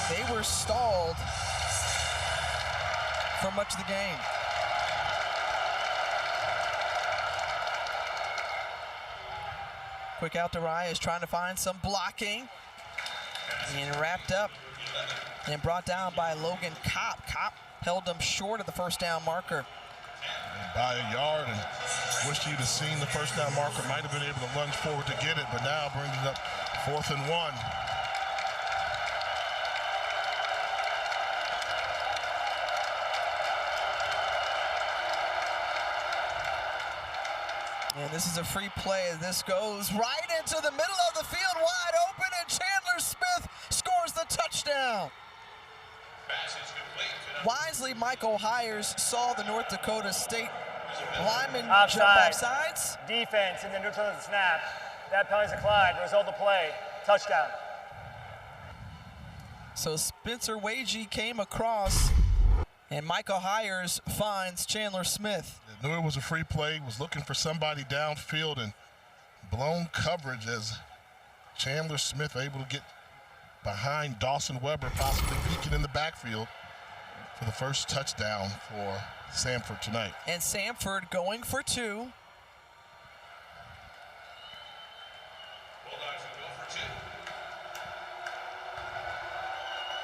they were stalled for much of the game. Quick out to Rias, trying to find some blocking. And wrapped up and brought down by Logan Kopp. Kopp held them short of the first down marker. By a yard, and wished you'd have seen the first down marker. Might have been able to lunge forward to get it, but now brings it up 4th and 1. And this is a free play. This goes right into the middle of the field, wide open, and Chandler Smith scores the touchdown. Wisely, Michael Hires saw the North Dakota State lineman jump offsides. Defense in the neutral of the snap. That penalty's declined. Result of play, touchdown. So Spencer Wagee came across, and Michael Hires finds Chandler Smith. Knew it was a free play, was looking for somebody downfield, and blown coverage as Chandler Smith able to get behind Dawson Weber, possibly peeking in the backfield for the first touchdown for Samford tonight. And Samford going for 2.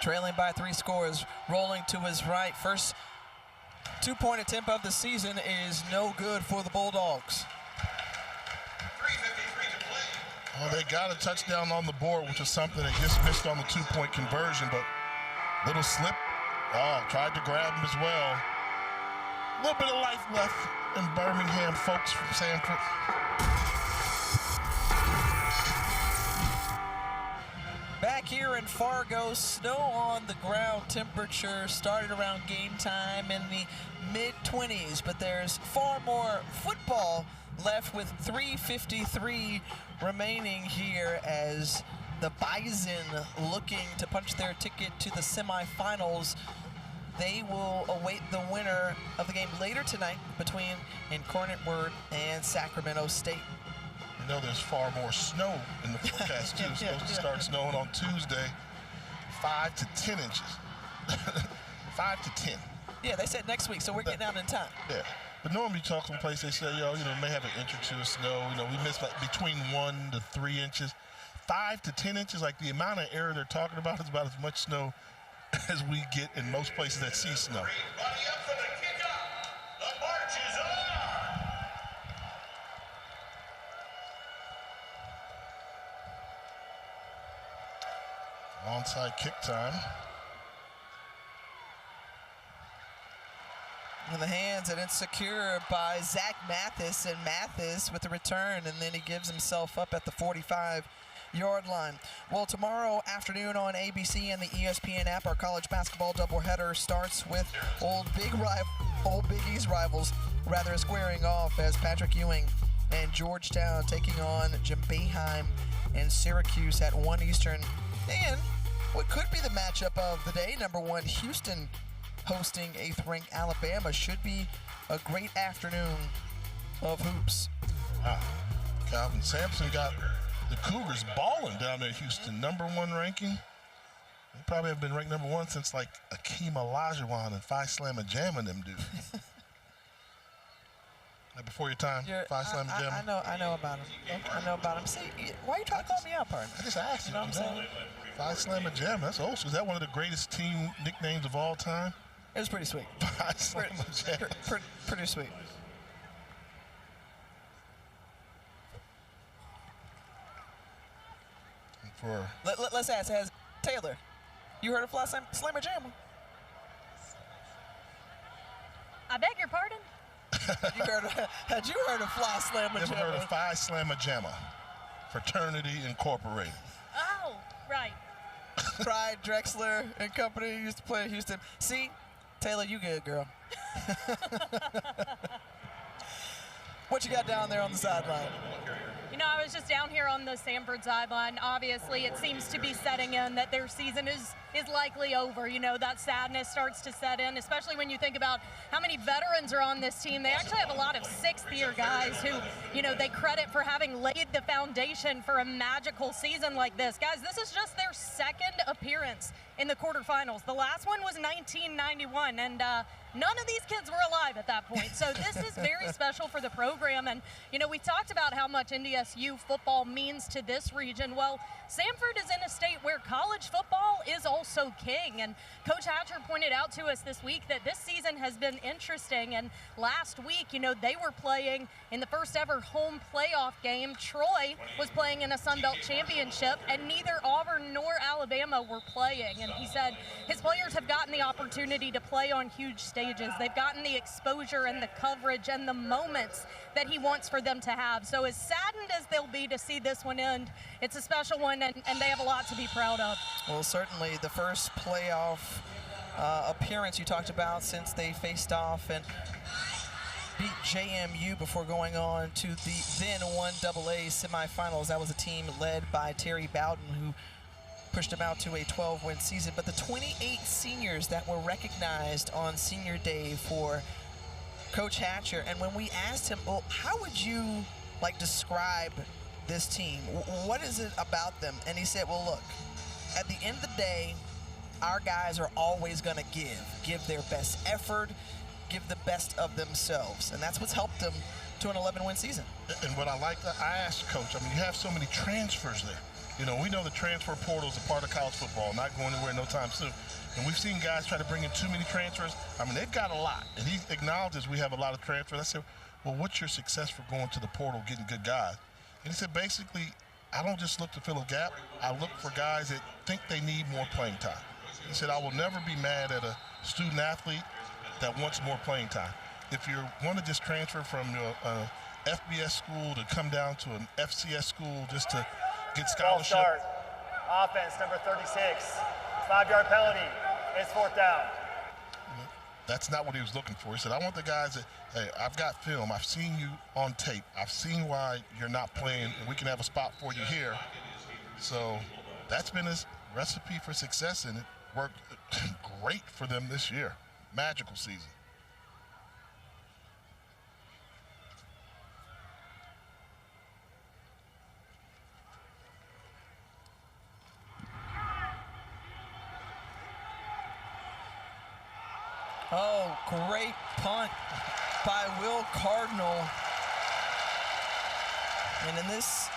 Trailing by 3 scores, rolling to his right. First 2-point attempt of the season is no good for the Bulldogs. Well, they got a touchdown on the board, which is something they just missed on the 2-point conversion, but little slip. Oh, tried to grab him as well. A little bit of life left in Birmingham folks from Samford. Back here in Fargo, snow on the ground. Temperature started around game time in the mid-20s, but there's far more football left with 3:53 remaining here as the Bison looking to punch their ticket to the semifinals. They will await the winner of the game later tonight between Incarnate Word and Sacramento State. You know there's far more snow in the forecast too. It's supposed to start snowing on Tuesday, 5 to 10 inches. 5 to 10. Yeah, they said next week, so we're getting out in time. Yeah. But normally you talk someplace, they say, may have an inch or two of snow. We miss like between 1 to 3 inches. 5 to 10 inches, like the amount of area they're talking about is about as much snow as we get in most places that see snow. Everybody up for the kickoff. The march is on. Onside kick time. In the hands, and it's secured by Zach Mathis, and Mathis with the return, and then he gives himself up at the 45-yard line. Well, tomorrow afternoon on ABC and the ESPN app, our college basketball doubleheader starts with old Big East rivals squaring off as Patrick Ewing and Georgetown taking on Jim Boeheim and Syracuse at 1 Eastern. And what could be the matchup of the day, number 1 Houston hosting 8th-ranked Alabama. Should be a great afternoon of hoops. Calvin Sampson got the Cougars balling down there in Houston. Number 1 ranking. They probably have been ranked number 1 since like Akeem Olajuwon and Phi Slamma Jamma them do. Before your time, Phi Slamma Jamma. I know about him. I know about him. See, why are you trying to call me out, partner? I just asked you. You know what I'm saying? Phi Slamma Jamma. That's old school. Is that one of the greatest team nicknames of all time? It was pretty sweet. Phi Slamma Jamma. Pretty sweet. Let's ask, Taylor, you heard of Phi Slamma Jamma? I beg your pardon? Had you heard of Phi Slamma Jamma? Never heard of Phi Slamma Jamma. Fraternity Incorporated. Oh, right. Pride, Drexler, and company used to play in Houston. See, Taylor, you good, girl. What you got down there on the sideline? I was just down here on the Samford sideline. Obviously, it seems to be setting in that their season is likely over. That sadness starts to set in, especially when you think about how many veterans are on this team. They actually have a lot of 6th-year guys who, they credit for having laid the foundation for a magical season like this. Guys, this is just their 2nd appearance in the quarterfinals. The last one was 1991, and none of these kids were alive at that point. So this is very special for the program. And, we talked about how much NDSU football means to this region. Well, Samford is in a state where college football is also king. And Coach Hatcher pointed out to us this week that this season has been interesting. And last week, they were playing in the first ever home playoff game. Troy was playing in a Sun Belt championship, and neither Auburn nor Alabama were playing. And he said his players have gotten the opportunity to play on huge stages. They've gotten the exposure and the coverage and the moments that he wants for them to have. So as saddened as they'll be to see this one end, it's a special one, and they have a lot to be proud of. Well, certainly the first playoff appearance you talked about since they faced off and beat JMU before going on to the then 1AA semifinals. That was a team led by Terry Bowden, who pushed them out to a 12-win season. But the 28 seniors that were recognized on senior day for Coach Hatcher, and when we asked him, well, how would you describe this team? What is it about them? And he said, well, look, at the end of the day, our guys are always going to give their best effort, give the best of themselves, and that's what's helped them to an 11-win season. And what I asked Coach, you have so many transfers there. We know the transfer portal is a part of college football, not going anywhere no time soon. And we've seen guys try to bring in too many transfers. They've got a lot. And he acknowledges we have a lot of transfers. I said, well, what's your success for going to the portal, getting good guys? And he said, basically, I don't just look to fill a gap. I look for guys that think they need more playing time. He said, I will never be mad at a student athlete that wants more playing time. If you want to just transfer from an FBS school to come down to an FCS school just to get scholarship. Start. Offense, number 36. 5-yard penalty. It's 4th down. That's not what he was looking for. He said, I want the guys that, hey, I've got film. I've seen you on tape. I've seen why you're not playing, and we can have a spot for you here. So that's been his recipe for success, and it worked great for them this year. Magical season. Oh, great punt by Will Cardinal. And in this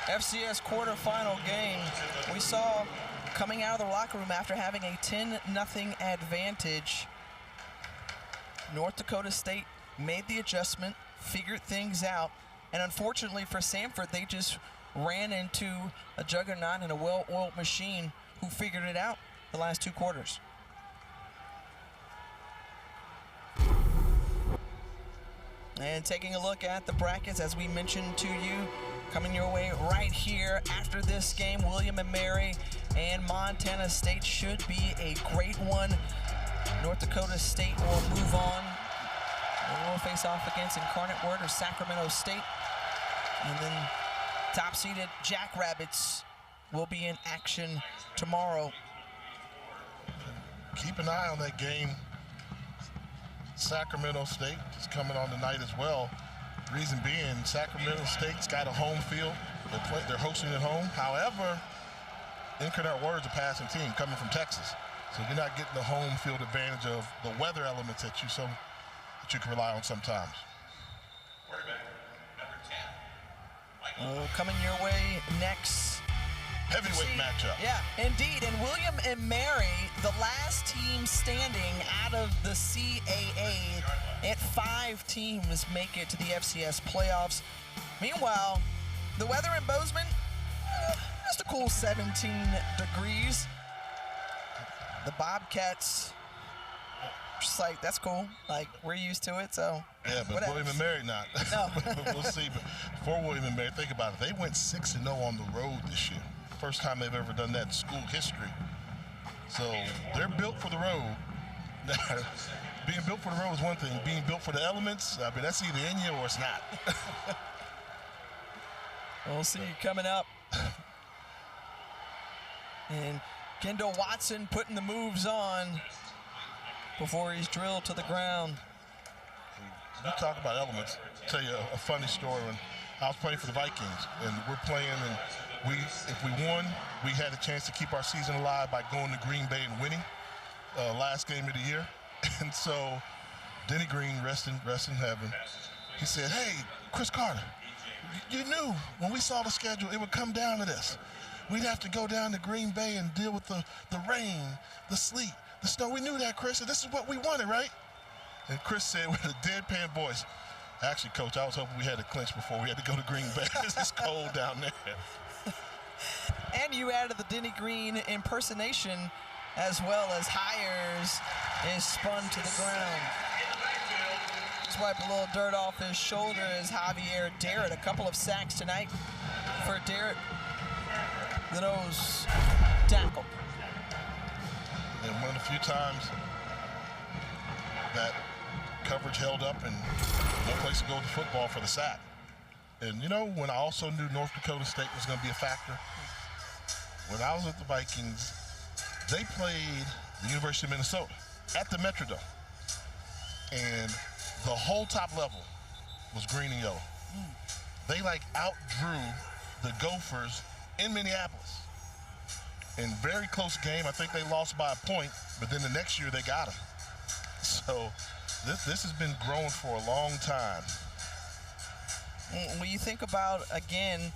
FCS quarterfinal game, we saw coming out of the locker room after having a 10-0 advantage, North Dakota State made the adjustment, figured things out, and unfortunately for Samford, they just ran into a juggernaut and a well-oiled machine who figured it out the last 2 quarters. And taking a look at the brackets, as we mentioned to you, coming your way right here after this game, William & Mary and Montana State should be a great one. North Dakota State will move on. They will face off against Incarnate Word or Sacramento State. And then top-seeded Jackrabbits will be in action tomorrow. Keep an eye on that game. Sacramento State is coming on tonight as well. Reason being, Sacramento State's got a home field. They're hosting at home. However, Incarnate Word's a passing team coming from Texas. So you're not getting the home field advantage of the weather elements that you can rely on sometimes. Quarterback, number 10. Coming your way next. Heavyweight matchup. Yeah, indeed. And William & Mary, the last team standing out of the CAA, at 5 teams make it to the FCS playoffs. Meanwhile, the weather in Bozeman, just a cool 17 degrees. The Bobcats, just like, that's cool. Like, we're used to it, so. Yeah, but whatever. William & Mary not. No. We'll see. But for William & Mary, think about it. They went 6-0 on the road this year. First time they've ever done that in school history. So they're built for the road. Being built for the road is one thing. Being built for the elements, I mean, that's either in you or it's not. We'll see coming up. And Kendall Watson putting the moves on before he's drilled to the ground. You talk about elements. I'll tell you a funny story. When I was playing for the Vikings, and we're playing, and if we won, we had a chance to keep our season alive by going to Green Bay and winning last game of the year. And so Denny Green, rest in heaven, he said, "Hey, Chris Carter, you knew when we saw the schedule it would come down to this. We'd have to go down to Green Bay and deal with the rain, the sleet, the snow. We knew that, Chris, and this is what we wanted, right?" And Chris said with a deadpan voice, "Actually, Coach, I was hoping we had to clinch before we had to go to Green Bay. It's cold down there." And you added the Denny Green impersonation, as well as Hires is spun to the ground. Just wipe a little dirt off his shoulder as Javier Darrett. A couple of sacks tonight for Darrett, the nose tackle. And one of the few times that coverage held up and no place to go with the football for the sack. And you know, when I also knew North Dakota State was going to be a factor, when I was with the Vikings, they played the University of Minnesota at the Metrodome. And the whole top level was green and yellow. They like outdrew the Gophers in Minneapolis. In very close game, I think they lost by a point, but then the next year they got them. So this has been growing for a long time. When you think about, again,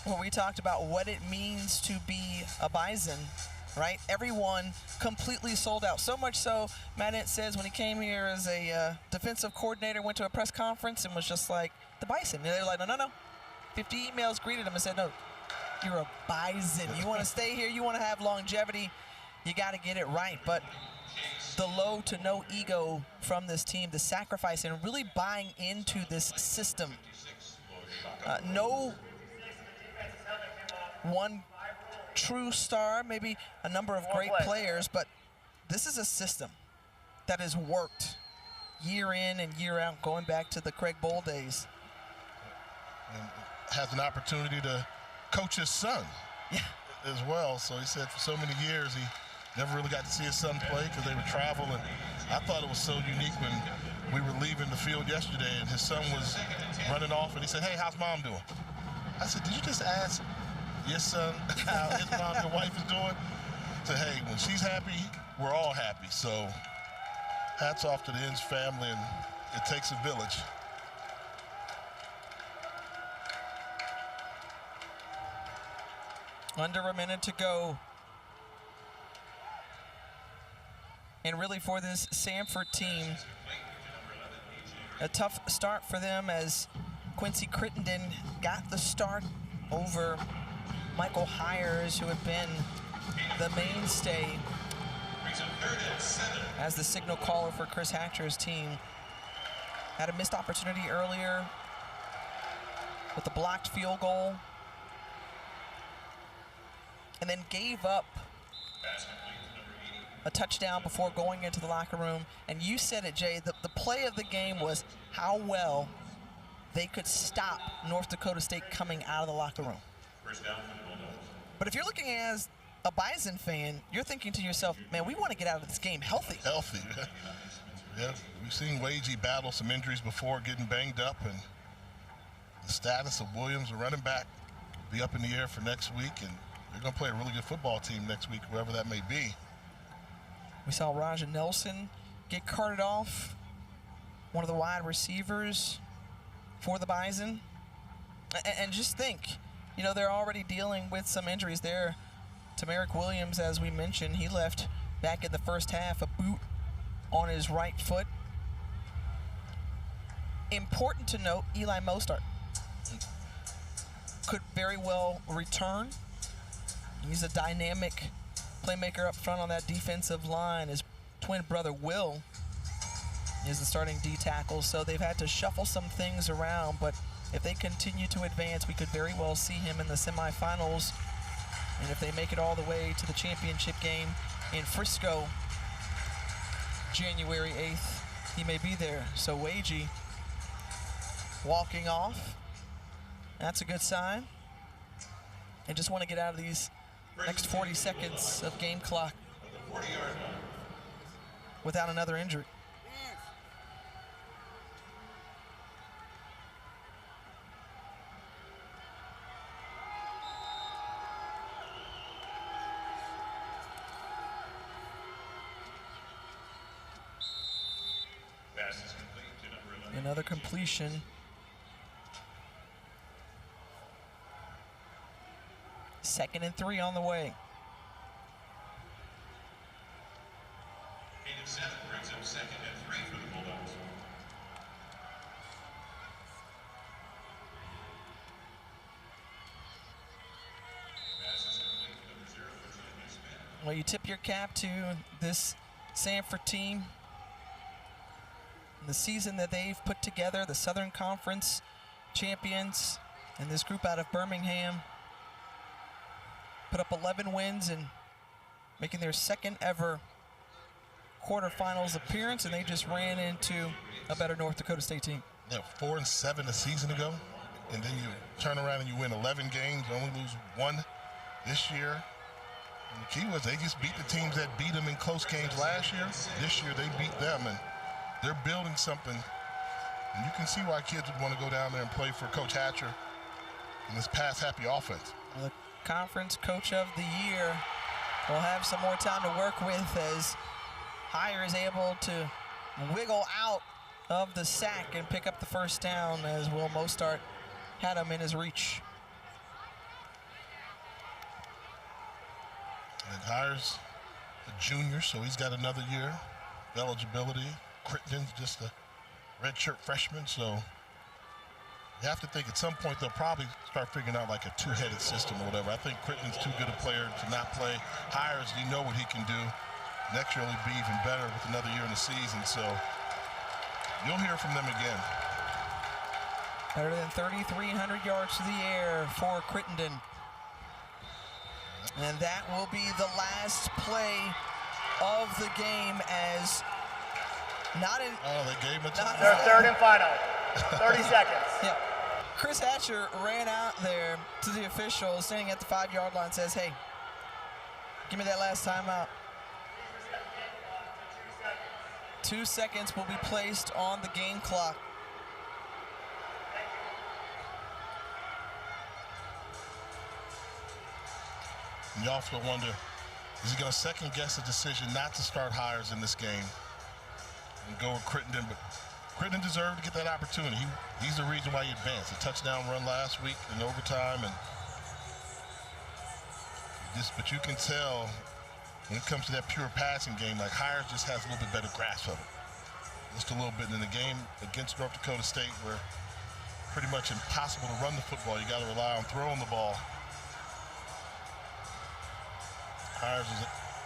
what we talked about, what it means to be a Bison, right? Everyone completely sold out. So much so, Matt Ince says when he came here as a defensive coordinator, went to a press conference and was just like, the Bison. And they're like, no. 50 emails greeted him and said, no, you're a Bison. You want to stay here, you want to have longevity, you got to get it right. But the low to no ego from this team, the sacrifice and really buying into this system. No one true star, maybe a number of great players, but this is a system that has worked year in and year out, going back to the Craig Bowl days. And has an opportunity to coach his son as well. So he said for so many years he never really got to see his son play because they would travel. And I thought it was so unique when we were leaving the field yesterday and his son was running off and he said, "Hey, how's mom doing?" I said, "Did you just ask your son how his mom, your wife is doing?" I said, "Hey, when she's happy, we're all happy." So hats off to the Inns family, and it takes a village. Under a minute to go. And really for this Samford team, a tough start for them as Quincy Crittenden got the start over Michael Hires, who had been the mainstay as the signal caller for Chris Hatcher's team. Had a missed opportunity earlier with the blocked field goal, and then gave up a touchdown before going into the locker room. And you said it, Jay, the play of the game was how well they could stop North Dakota State coming out of the locker room. But if you're looking as a Bison fan, you're thinking to yourself, man, we want to get out of this game healthy. Healthy. Yeah, we've seen Wagey battle some injuries before, getting banged up, and the status of Williams, the running back, be up in the air for next week, and they're going to play a really good football team next week, whoever that may be. We saw Raja Nelson get carted off, one of the wide receivers for the Bison. And just think, you know, they're already dealing with some injuries there. Tamarick Williams, as we mentioned, he left back in the first half, a boot on his right foot. Important to note, Eli Mostert could very well return. He's a dynamic playmaker up front on that defensive line. His twin brother Will is the starting D tackle, so they've had to shuffle some things around, but if they continue to advance, we could very well see him in the semifinals. And if they make it all the way to the championship game in Frisco, January 8th, he may be there. So Wagey walking off. That's a good sign. And just want to get out of these next 40 seconds of game clock without another injury. Another completion. Second and 3 on the way. Gain of 7 brings up second and 3 for the Bulldogs. Pass is complete to number 0 for Julian Smith. Well, you tip your cap to this Samford team. The season that they've put together, the Southern Conference champions, and this group out of Birmingham put up 11 wins and making their second ever quarterfinals appearance, and they just ran into a better North Dakota State team. Yeah, 4-7 a season ago, and then you turn around and you win 11 games, only lose 1 this year. And the key was they just beat the teams that beat them in close games last year. This year they beat them, and they're building something. And you can see why kids would want to go down there and play for Coach Hatcher and this pass-happy offense. Well, the Conference Coach of the Year will have some more time to work with as Hire is able to wiggle out of the sack and pick up the first down as Will Mostert had him in his reach. And Hire's a junior, so he's got another year of eligibility. Crittenden's just a redshirt freshman, so you have to think at some point they'll probably start figuring out like a two-headed system or whatever. I think Crittenden's too good a player to not play. Hires, you know what he can do. Next year will be even better with another year in the season, so you'll hear from them again. Better than 3,300 yards to the air for Crittenden. And that will be the last play of the game as not in. Oh, they gave him a time. They're third and final. 30 seconds. Yeah. Chris Hatcher ran out there to the official standing at the 5-yard line, says, hey, give me that last timeout. 2 seconds will be placed on the game clock. And you also wonder, is he going to second guess the decision not to start Hires in this game? and go with Crittenden, but Crittenden deserved to get that opportunity. He's the reason why he advanced. A touchdown run last week in overtime, and but you can tell when it comes to that pure passing game, like Hires just has a little bit better grasp of it. Just a little bit in the game against North Dakota State, where pretty much impossible to run the football. You got to rely on throwing the ball. Hires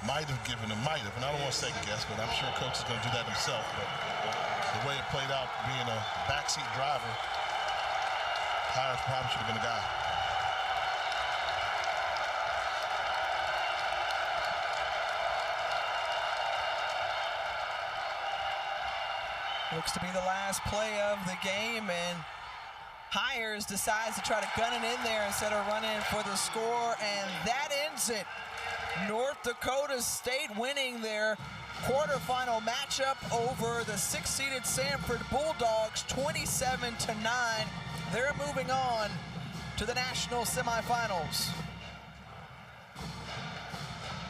might have, and I don't want to second guess, but I'm sure coach is going to do that himself. But the way it played out, being a backseat driver, Hires probably should have been the guy. Looks to be the last play of the game, and Hires decides to try to gun it in there instead of running for the score, and that ends it. North Dakota State winning their quarterfinal matchup over the 6-seeded Samford Bulldogs 27-9. They're moving on to the national semifinals.